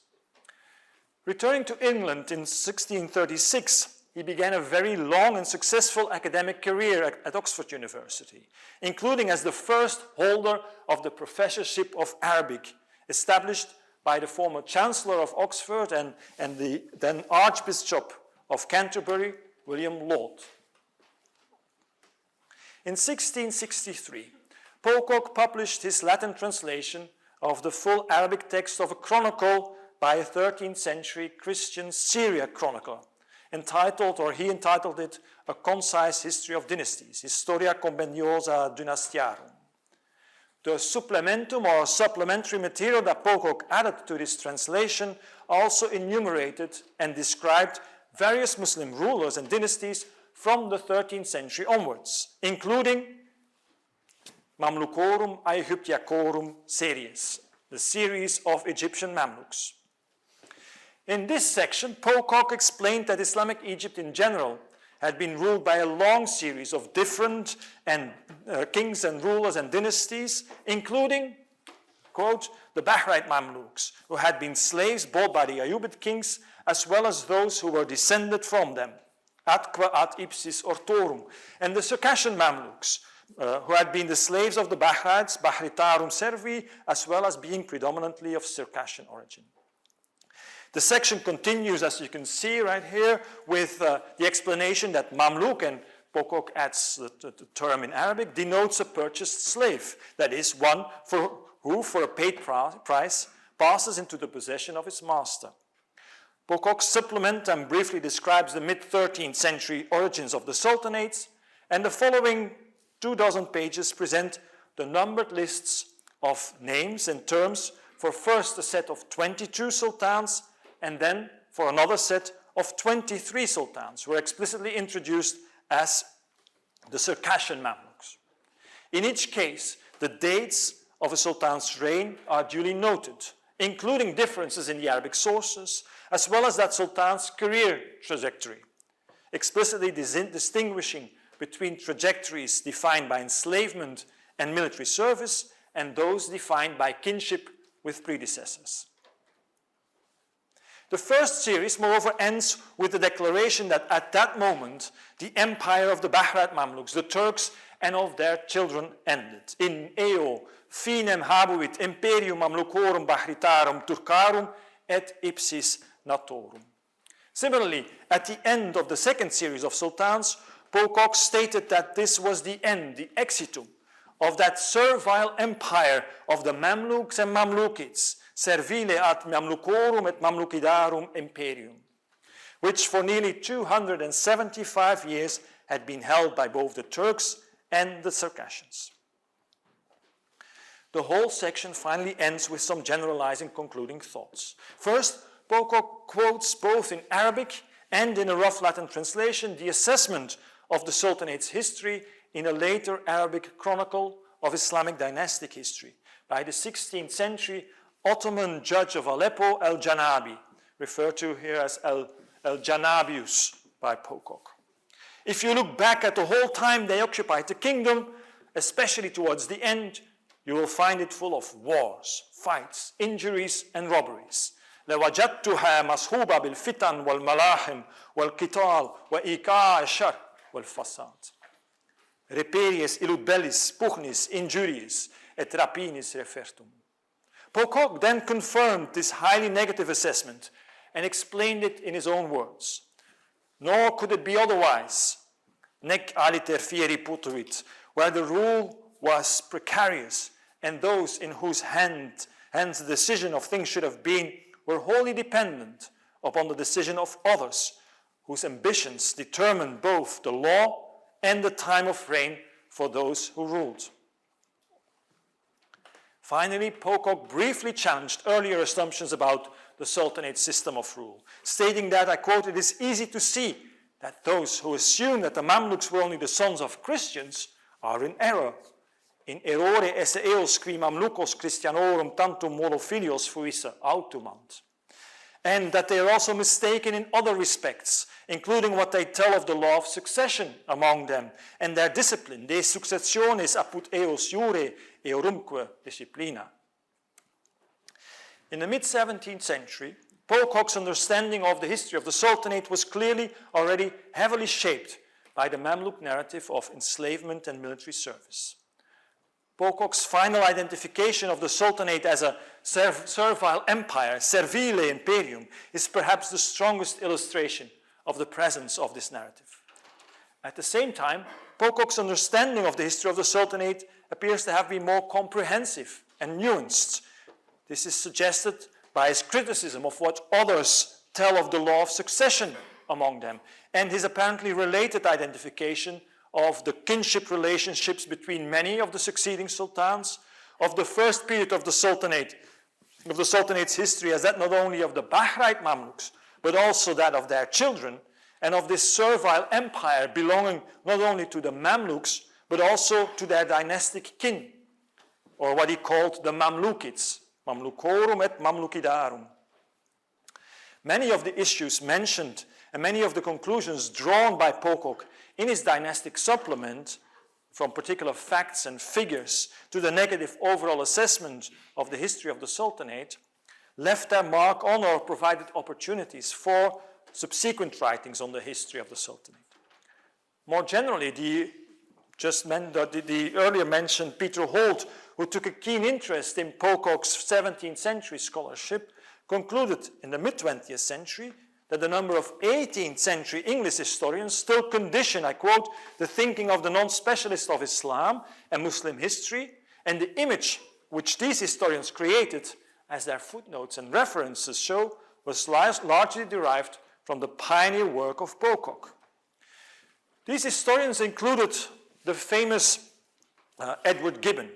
Returning to England in 1636, he began a very long and successful academic career at Oxford University, including as the first holder of the Professorship of Arabic, established by the former Chancellor of Oxford and the then Archbishop of Canterbury, William Laud. In 1663, Pocock published his Latin translation of the full Arabic text of a chronicle by a 13th century Christian Syriac chronicler, he entitled it A Concise History of Dynasties, Historia Compendiosa Dynastiarum. The supplementum or supplementary material that Pocock added to this translation also enumerated and described various Muslim rulers and dynasties from the 13th century onwards, including Mamlukorum Aegyptiacorum series, the series of Egyptian Mamluks. In this section, Pocock explained that Islamic Egypt in general had been ruled by a long series of different kings and rulers and dynasties, including, quote, the Bahrite Mamluks, who had been slaves bought by the Ayyubid kings, as well as those who were descended from them, atqua ad ipsis ortorum, and the Circassian Mamluks, who had been the slaves of the Bahrites, Bahritarum servi, as well as being predominantly of Circassian origin. The section continues, as you can see right here, with the explanation that Mamluk, and Pocock adds the term in Arabic, denotes a purchased slave, that is, one who, for a paid price, passes into the possession of his master. Pocock's supplement briefly describes the mid-13th century origins of the sultanates, and the following 24 pages present the numbered lists of names and terms for first a set of 22 sultans, and then for another set of 23 sultans, who were explicitly introduced as the Circassian Mamluks. In each case, the dates of a sultan's reign are duly noted, including differences in the Arabic sources, as well as that sultan's career trajectory, explicitly distinguishing between trajectories defined by enslavement and military service and those defined by kinship with predecessors. The first series, moreover, ends with the declaration that at that moment, the empire of the Bahrite Mamluks, the Turks, and of their children ended. In eo finem habuit imperium Mamlucorum Bahritarum Turcarum et ipsis natorum. Similarly, at the end of the second series of sultans, Pocock stated that this was the end, the exitum, of that servile empire of the Mamluks and Mamlukids, servile ad Mamlucorum et Mamlukidarum imperium, which for nearly 275 years had been held by both the Turks and the Circassians. The whole section finally ends with some generalizing concluding thoughts. First, Pocock quotes both in Arabic and in a rough Latin translation the assessment of the Sultanate's history in a later Arabic chronicle of Islamic dynastic history by the 16th century Ottoman judge of Aleppo, Al-Janabi, referred to here as Al-Janabius by Pocock. If you look back at the whole time they occupied the kingdom, especially towards the end, you will find it full of wars, fights, injuries, and robberies. لوجدتها مصحوبة بالفتن والملاحم والقتال وإيقاع الشر والفساد. reperies illud bellis, pugnis, injuriis, et rapinis refertum. Pocock then confirmed this highly negative assessment and explained it in his own words. Nor could it be otherwise, nec aliter fieri putuit, where the rule was precarious and those in whose hands the decision of things should have been were wholly dependent upon the decision of others whose ambitions determined both the law and the time of reign for those who ruled. Finally, Pocock briefly challenged earlier assumptions about the Sultanate system of rule, stating that, I quote, "It is easy to see that those who assume that the Mamluks were only the sons of Christians are in error. In errore esse eos qui Mamlukos Christianorum tantum modo filios fuisse autumant." And that they are also mistaken in other respects, including what they tell of the law of succession among them and their discipline, de successionis apud eos iure eorumque disciplina. In the mid-17th century, Pocock's understanding of the history of the Sultanate was clearly already heavily shaped by the Mamluk narrative of enslavement and military service. Pocock's final identification of the Sultanate as a servile empire, servile imperium, is perhaps the strongest illustration of the presence of this narrative. At the same time, Pocock's understanding of the history of the Sultanate appears to have been more comprehensive and nuanced. This is suggested by his criticism of what others tell of the law of succession among them, and his apparently related identification of the kinship relationships between many of the succeeding sultans, of the first period of the Sultanate's history as that not only of the Bahraite Mamluks, but also that of their children, and of this servile empire belonging not only to the Mamluks, but also to their dynastic kin, or what he called the Mamlukids, Mamlukorum et Mamlukidarum. Many of the issues mentioned and many of the conclusions drawn by Pocock in his dynastic supplement, from particular facts and figures to the negative overall assessment of the history of the Sultanate, left their mark on or provided opportunities for subsequent writings on the history of the Sultanate. More generally, the earlier mentioned Peter Holt, who took a keen interest in Pocock's 17th century scholarship, concluded in the mid-20th century that the number of 18th century English historians still condition, I quote, the thinking of the non-specialists of Islam and Muslim history, and the image which these historians created, as their footnotes and references show, was largely derived from the pioneer work of Pocock. These historians included the famous Edward Gibbon.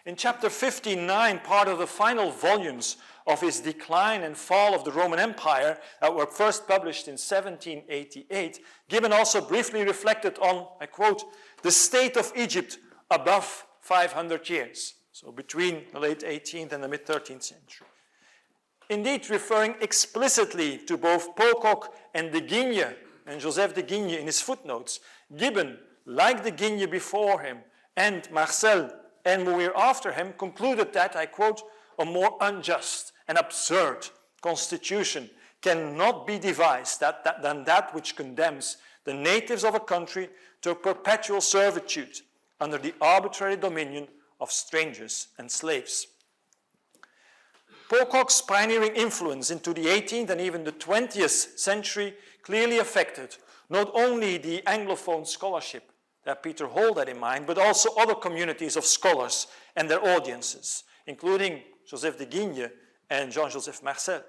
In chapter 59, part of the final volumes of his Decline and Fall of the Roman Empire that were first published in 1788, Gibbon also briefly reflected on, I quote, the state of Egypt above 500 years, so between the late 18th and the mid-13th century. Indeed, referring explicitly to both Pocock and de Guigne, and Joseph de Guigne in his footnotes, Gibbon, like de Guigne before him, and Marcel and Muir after him, concluded that, I quote, a more unjust and absurd constitution cannot be devised than that which condemns the natives of a country to perpetual servitude under the arbitrary dominion of strangers and slaves. Pocock's pioneering influence into the 18th and even the 20th century clearly affected not only the Anglophone scholarship that Peter Holt had in mind, but also other communities of scholars and their audiences, including Joseph de Guigne and Jean-Joseph Marcel.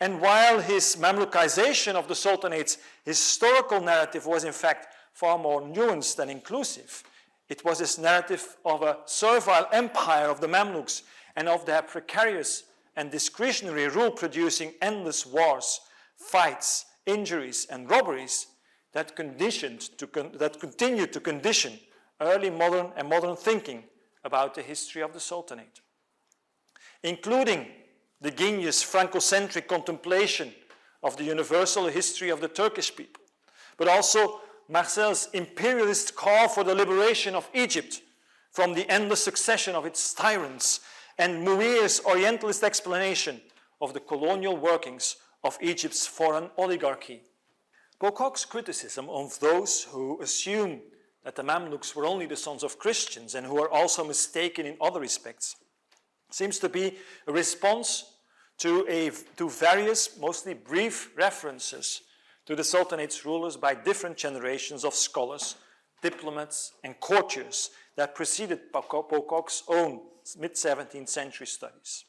And while his Mamlukization of the Sultanate's historical narrative was in fact far more nuanced and inclusive, it was his narrative of a servile empire of the Mamluks and of their precarious and discretionary rule producing endless wars, fights, injuries, and robberies that continued to condition early modern thinking about the history of the Sultanate, including de Guigne's Francocentric contemplation of the universal history of the Turkish people, but also Marcel's imperialist call for the liberation of Egypt from the endless succession of its tyrants, and Muir's Orientalist explanation of the colonial workings of Egypt's foreign oligarchy. Pocock's criticism of those who assume that the Mamluks were only the sons of Christians and who were also mistaken in other respects, seems to be a response to various, mostly brief references to the Sultanate's rulers by different generations of scholars, diplomats, and courtiers that preceded Pocock's own mid-17th century studies.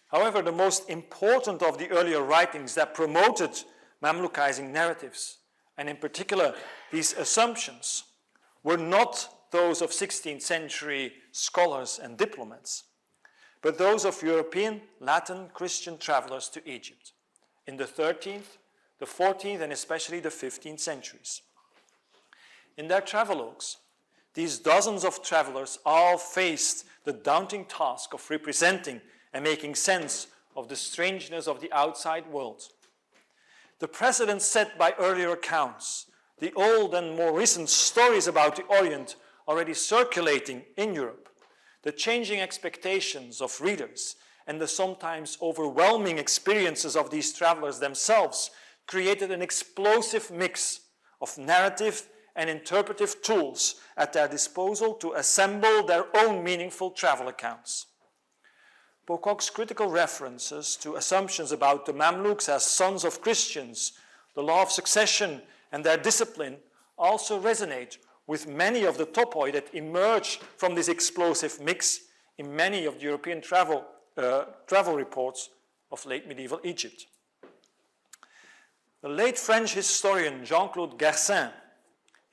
However, the most important of the earlier writings that promoted Mamlukizing narratives, and in particular these assumptions, were not those of 16th century scholars and diplomats, but those of European Latin Christian travelers to Egypt in the 13th, the 14th, and especially the 15th centuries. In their travelogues, these dozens of travelers all faced the daunting task of representing and making sense of the strangeness of the outside world. The precedents set by earlier accounts, the old and more recent stories about the Orient already circulating in Europe, the changing expectations of readers, and the sometimes overwhelming experiences of these travelers themselves created an explosive mix of narrative and interpretive tools at their disposal to assemble their own meaningful travel accounts. Pocock's critical references to assumptions about the Mamluks as sons of Christians, the law of succession, and their discipline also resonate with many of the topoi that emerge from this explosive mix in many of the European travel reports of late medieval Egypt. The late French historian Jean-Claude Garcin,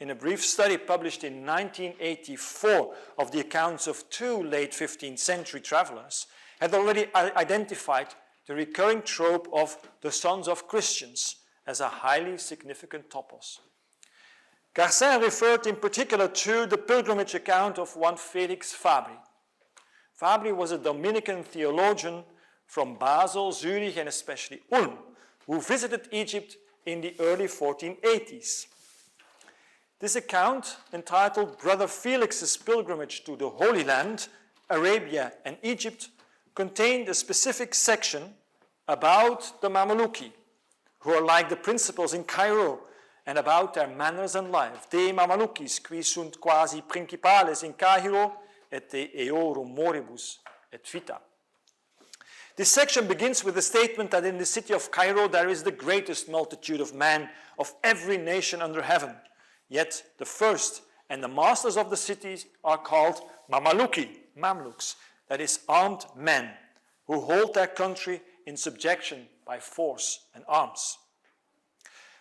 in a brief study published in 1984 of the accounts of two late 15th century travelers, had already identified the recurring trope of the sons of Christians as a highly significant topos. Garcin referred in particular to the pilgrimage account of one Felix Fabri. Fabri was a Dominican theologian from Basel, Zurich, and especially Ulm, who visited Egypt in the early 1480s. This account, entitled Brother Felix's Pilgrimage to the Holy Land, Arabia, and Egypt, contained a specific section about the Mameluki, who are like the principals in Cairo, and about their manners and life. De Mamelukis, qui sunt quasi principales in Cairo, et de eorum moribus et vita. This section begins with the statement that in the city of Cairo there is the greatest multitude of men of every nation under heaven. Yet the first and the masters of the cities are called Mamaluki, Mamluks, that is, armed men who hold their country in subjection by force and arms.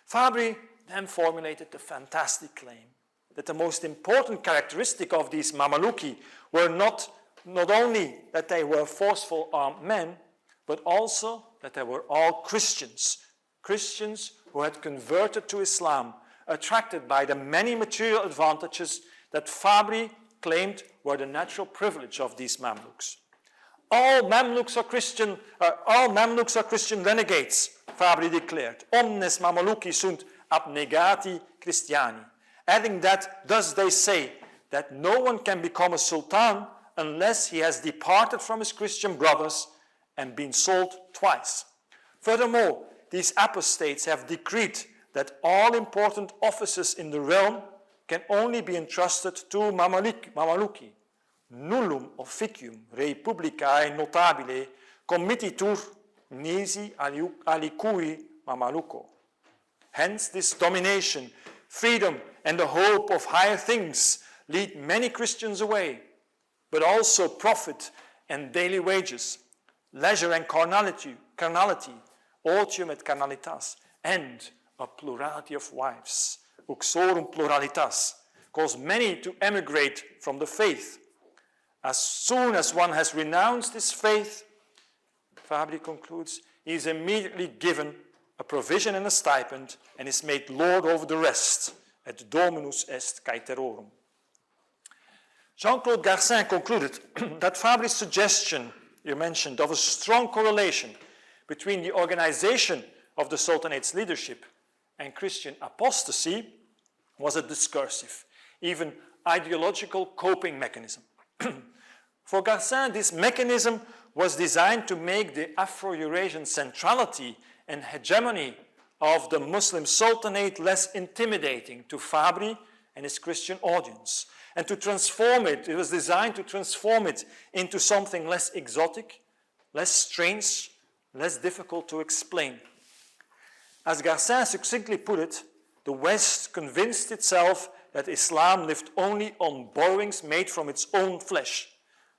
Fabri then formulated the fantastic claim that the most important characteristic of these Mamaluki were not only that they were forceful armed men, but also that they were all Christians, Christians who had converted to Islam, attracted by the many material advantages that Fabri claimed were the natural privilege of these Mamluks. All Mamluks are Christian renegades, Fabri declared. Omnes Mameluki sunt abnegati Christiani, adding that, thus they say, that no one can become a sultan unless he has departed from his Christian brothers and been sold twice. Furthermore, these apostates have decreed that all important offices in the realm can only be entrusted to Mamaluki. Nullum officium rei publicae notabile committitur nisi alicui Mamaluco. Hence, this domination, freedom, and the hope of higher things lead many Christians away, but also profit and daily wages, leisure and carnality, otium et carnalitas, and a plurality of wives, uxorum pluralitas, cause many to emigrate from the faith. As soon as one has renounced his faith, Fabri concludes, he is immediately given a provision and a stipend and is made lord over the rest, et dominus est caeterorum. Jean-Claude Garcin concluded that Fabri's suggestion, you mentioned, of a strong correlation between the organization of the Sultanate's leadership and Christian apostasy was a discursive, even ideological coping mechanism. For Garcin, this mechanism was designed to make the Afro-Eurasian centrality and hegemony of the Muslim Sultanate less intimidating to Fabri and his Christian audience. And to transform it, it was designed to transform it into something less exotic, less strange, less difficult to explain. As Garcin succinctly put it, the West convinced itself that Islam lived only on borrowings made from its own flesh,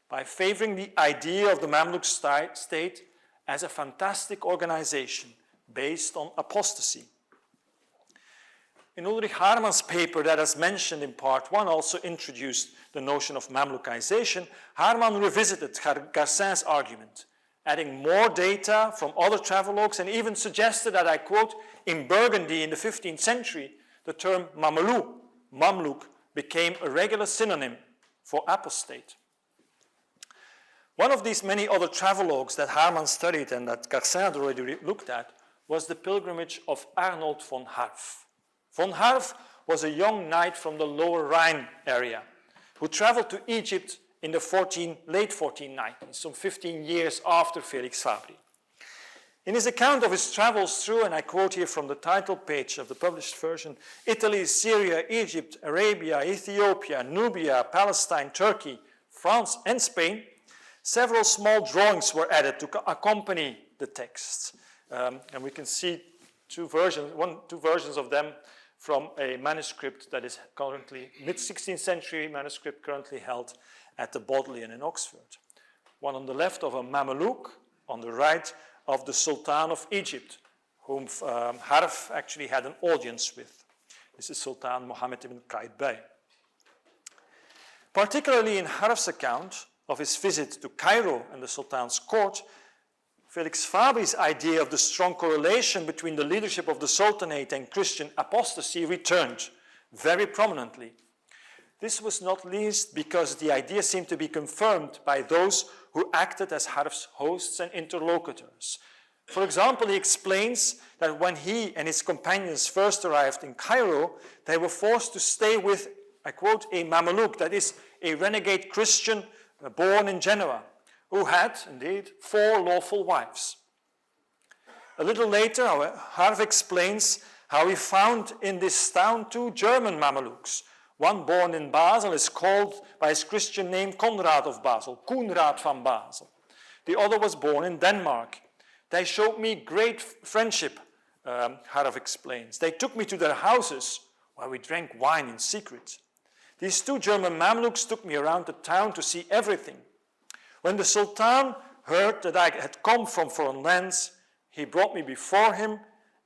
by favoring the idea of the Mamluk state as a fantastic organization based on apostasy. In Ulrich Haarmann's paper that is mentioned in part 1 also introduced the notion of Mamlukization, Haarmann revisited Garcin's argument, adding more data from other travelogues and even suggested that, I quote, in Burgundy in the 15th century, the term Mamluk, became a regular synonym for apostate. One of these many other travelogues that Haarmann studied and that Garcin had already looked at was the pilgrimage of Arnold von Harff. Von Harff was a young knight from the Lower Rhine area who traveled to Egypt in the late 1490s, some 15 years after Felix Fabri. In his account of his travels through, and I quote here from the title page of the published version, Italy, Syria, Egypt, Arabia, Ethiopia, Nubia, Palestine, Turkey, France, and Spain, several small drawings were added to accompany the text. And we can see two versions of them from a manuscript that is currently, mid-16th century manuscript currently held at the Bodleian in Oxford. One on the left of a Mamluk, on the right of the Sultan of Egypt, whom Harf actually had an audience with. This is Sultan Mohammed ibn Qaid Bey. Particularly in Harf's account of his visit to Cairo and the Sultan's court, Felix Fabri's idea of the strong correlation between the leadership of the Sultanate and Christian apostasy returned very prominently. This was not least because the idea seemed to be confirmed by those who acted as Harf's hosts and interlocutors. For example, he explains that when he and his companions first arrived in Cairo, they were forced to stay with, I quote, a Mamluk, that is, a renegade Christian born in Genoa, who had, indeed, 4 lawful wives. A little later, Harf explains how he found in this town 2 German Mamluks. One born in Basel is called by his Christian name Conrad of Basel, Koenraad van Basel. The other was born in Denmark. They showed me great friendship, Harf explains. They took me to their houses where we drank wine in secret. These 2 German Mamluks took me around the town to see everything. When the Sultan heard that I had come from foreign lands, he brought me before him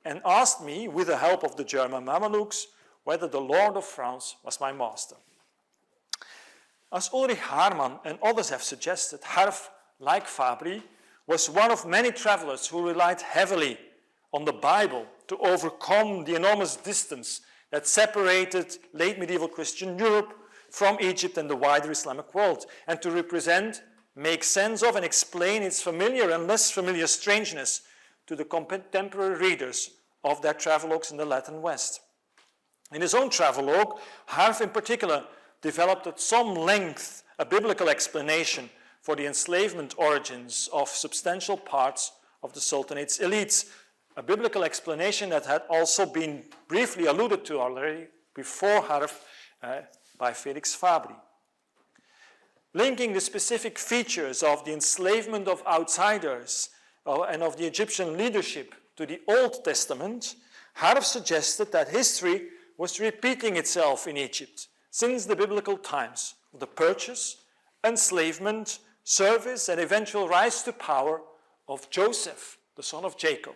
and asked me, with the help of the German Mamluks, whether the Lord of France was my master. As Ulrich Haarmann and others have suggested, Harf, like Fabri, was one of many travelers who relied heavily on the Bible to overcome the enormous distance that separated late medieval Christian Europe from Egypt and the wider Islamic world, and to represent, make sense of, and explain its familiar and less familiar strangeness to the contemporary readers of their travelogues in the Latin West. In his own travelogue, Harf in particular developed at some length a biblical explanation for the enslavement origins of substantial parts of the Sultanate's elites, a biblical explanation that had also been briefly alluded to already before Harf by Felix Fabri. Linking the specific features of the enslavement of outsiders and of the Egyptian leadership to the Old Testament, Harf suggested that history was repeating itself in Egypt since the biblical times of the purchase, enslavement, service, and eventual rise to power of Joseph, the son of Jacob.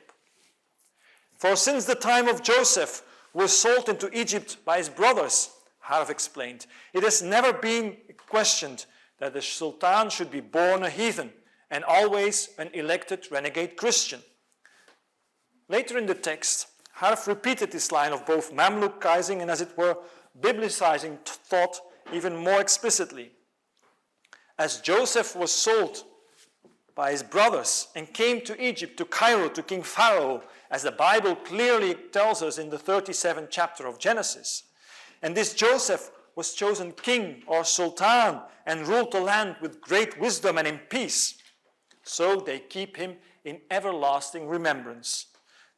For since the time of Joseph, who was sold into Egypt by his brothers, Harf explained, it has never been questioned that the Sultan should be born a heathen and always an elected renegade Christian. Later in the text, Harf repeated this line of both Mamlukizing and, as it were, biblicizing thought even more explicitly. As Joseph was sold by his brothers and came to Egypt, to Cairo, to King Pharaoh, as the Bible clearly tells us in the 37th chapter of Genesis, and this Joseph was chosen king or sultan and ruled the land with great wisdom and in peace, so they keep him in everlasting remembrance.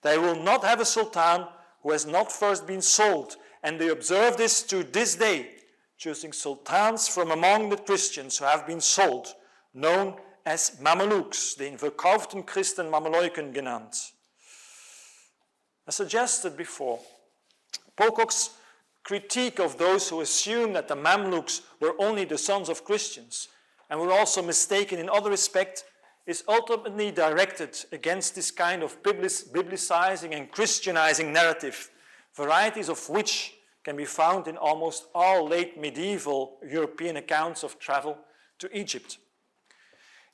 They will not have a sultan who has not first been sold and they observe this to this day, choosing sultans from among the Christians who have been sold, known as Mameluks, den verkauften Christen Mameluiken genannt. As suggested before, Pocock's critique of those who assume that the Mamluks were only the sons of Christians and were also mistaken in other respects is ultimately directed against this kind of biblicizing and Christianizing narrative, varieties of which can be found in almost all late medieval European accounts of travel to Egypt.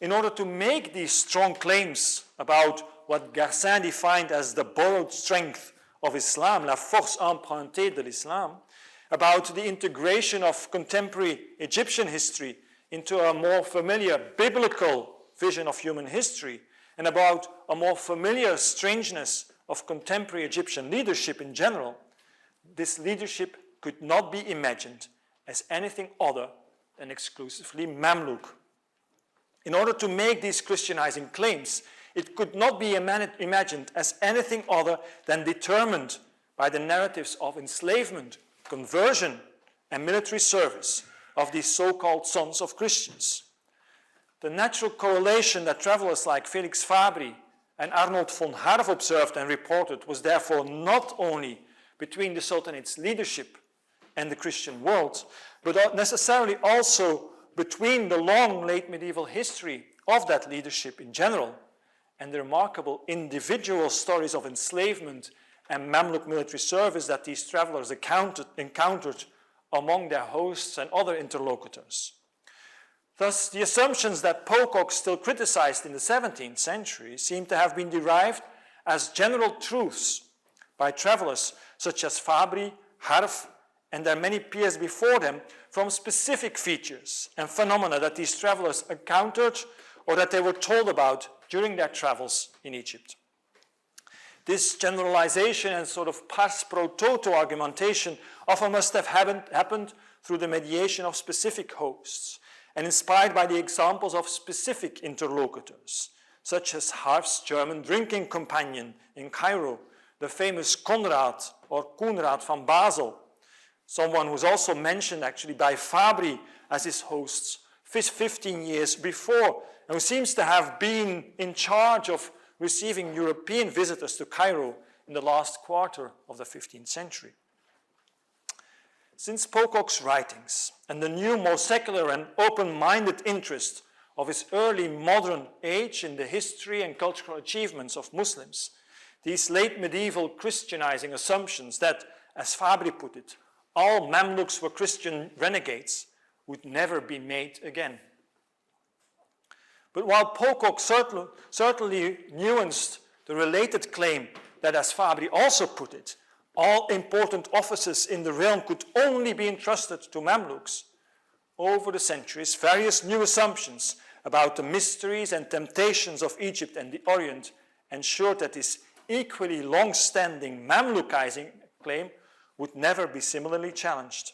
In order to make these strong claims about what Garcin defined as the borrowed strength of Islam, la force empruntée de l'islam, about the integration of contemporary Egyptian history into a more familiar biblical vision of human history, and about a more familiar strangeness of contemporary Egyptian leadership in general, this leadership could not be imagined as anything other than exclusively Mamluk. In order to make these Christianizing claims, it could not be imagined as anything other than determined by the narratives of enslavement, conversion, and military service of these so-called sons of Christians. The natural correlation that travelers like Felix Fabry and Arnold von Harf observed and reported was therefore not only between the Sultanate's leadership and the Christian world, but necessarily also between the long late medieval history of that leadership in general and the remarkable individual stories of enslavement and Mamluk military service that these travelers encountered among their hosts and other interlocutors. Thus, the assumptions that Pocock still criticized in the 17th century seem to have been derived as general truths by travelers such as Fabry, Harf, and their many peers before them from specific features and phenomena that these travelers encountered or that they were told about during their travels in Egypt. This generalization and sort of pars pro toto argumentation often must have happened through the mediation of specific hosts and inspired by the examples of specific interlocutors, such as Harf's German drinking companion in Cairo, the famous Konrad or Koenraad van Basel, someone who was also mentioned actually by Fabry as his hosts 15 years before, and who seems to have been in charge of receiving European visitors to Cairo in the last quarter of the 15th century. Since Pocock's writings and the new, more secular and open-minded interest of his early modern age in the history and cultural achievements of Muslims, these late medieval Christianizing assumptions that, as Fabry put it, all Mamluks were Christian renegades would never be made again. But while Pocock certainly nuanced the related claim that, as Fabry also put it, all important offices in the realm could only be entrusted to Mamluks, over the centuries, various new assumptions about the mysteries and temptations of Egypt and the Orient ensured that this equally long-standing Mamlukizing claim would never be similarly challenged.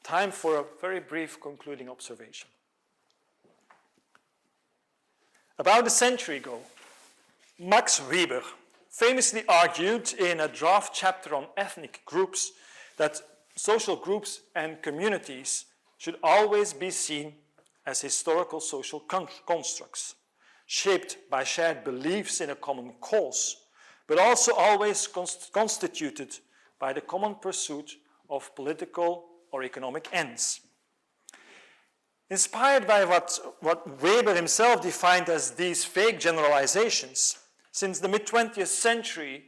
Time for a very brief concluding observation. About a century ago, Max Weber famously argued in a draft chapter on ethnic groups that social groups and communities should always be seen as historical social constructs, shaped by shared beliefs in a common cause, but also always constituted by the common pursuit of political or economic ends. Inspired by what Weber himself defined as these vague generalizations, since the mid-20th century,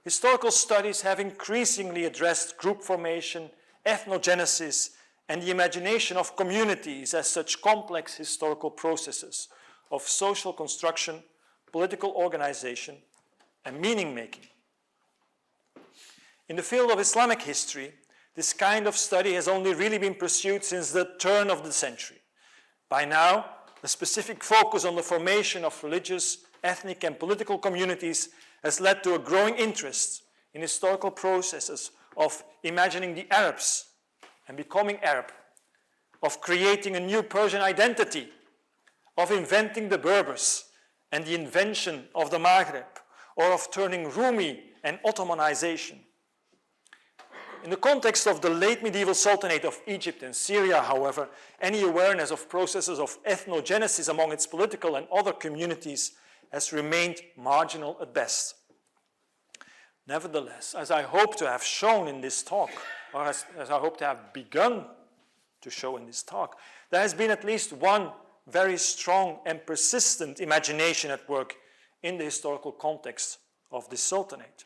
historical studies have increasingly addressed group formation, ethnogenesis, and the imagination of communities as such complex historical processes of social construction, political organization, and meaning-making. In the field of Islamic history, this kind of study has only really been pursued since the turn of the century. By now, the specific focus on the formation of religious, ethnic, and political communities has led to a growing interest in historical processes of imagining the Arabs and becoming Arab, of creating a new Persian identity, of inventing the Berbers and the invention of the Maghreb, or of turning Rumi and Ottomanization. In the context of the late medieval Sultanate of Egypt and Syria, however, any awareness of processes of ethnogenesis among its political and other communities has remained marginal at best. Nevertheless, as I hope to have shown in this talk, or as I hope to have begun to show in this talk, there has been at least one very strong and persistent imagination at work in the historical context of this Sultanate.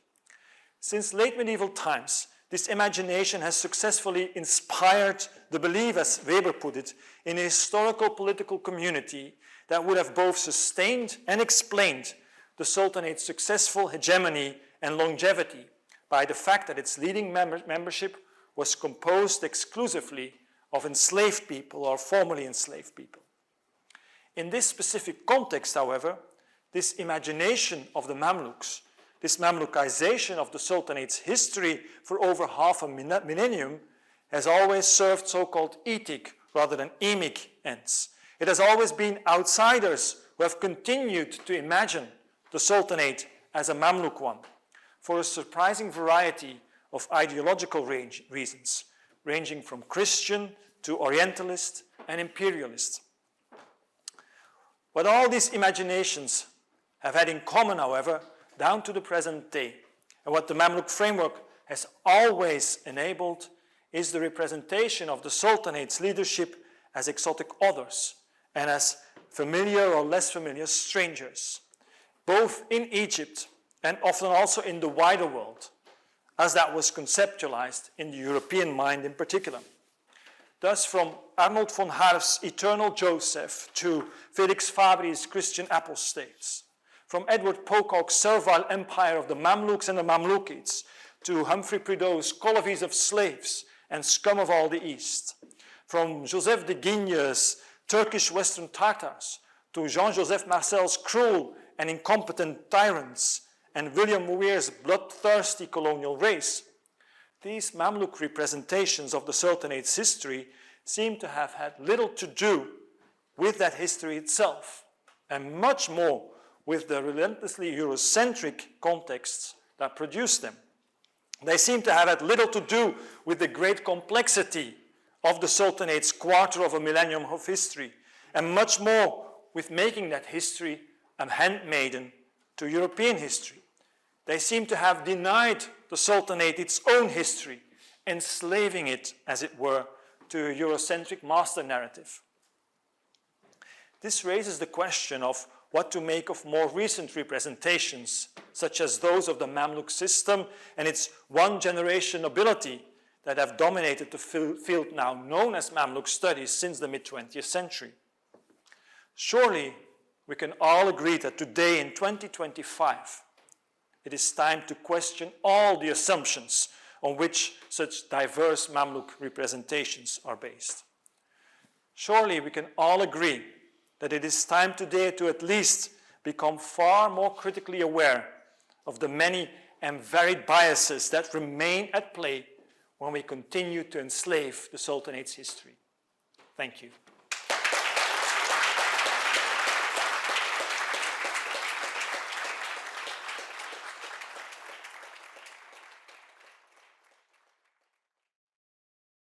Since late medieval times, this imagination has successfully inspired the belief, as Weber put it, in a historical political community that would have both sustained and explained the Sultanate's successful hegemony and longevity by the fact that its leading membership was composed exclusively of enslaved people or formerly enslaved people. In this specific context, however, this imagination of the Mamluks, this Mamlukization of the Sultanate's history for over half a millennium has always served so-called etic rather than emic ends. It has always been outsiders who have continued to imagine the Sultanate as a Mamluk one for a surprising variety of ideological reasons, ranging from Christian to Orientalist and imperialist. What all these imaginations have had in common, however, down to the present day, and what the Mamluk framework has always enabled, is the representation of the Sultanate's leadership as exotic others and as familiar or less familiar strangers, both in Egypt and often also in the wider world, as that was conceptualized in the European mind in particular. Thus, from Arnold von Harf's Eternal Joseph to Felix Fabri's Christian Apostates, from Edward Pocock's Servile Empire of the Mamluks and the Mamlukids to Humphrey Prideaux's Colonies of Slaves and Scum of all the East, from Joseph de Guigne's Turkish Western Tartars to Jean-Joseph Marcel's Cruel and Incompetent Tyrants and William Muir's bloodthirsty colonial race, these Mamluk representations of the Sultanate's history seem to have had little to do with that history itself, and much more with the relentlessly Eurocentric contexts that produced them. They seem to have had little to do with the great complexity of the Sultanate's quarter of a millennium of history, and much more with making that history a handmaiden to European history. They seem to have denied the Sultanate its own history, enslaving it, as it were, to a Eurocentric master narrative. This raises the question of what to make of more recent representations, such as those of the Mamluk system and its one-generation nobility that have dominated the field now known as Mamluk studies since the mid-20th century. Surely, we can all agree that today in 2025, it is time to question all the assumptions on which such diverse Mamluk representations are based. Surely we can all agree that it is time today to at least become far more critically aware of the many and varied biases that remain at play when we continue to enslave the Sultanate's history. Thank you.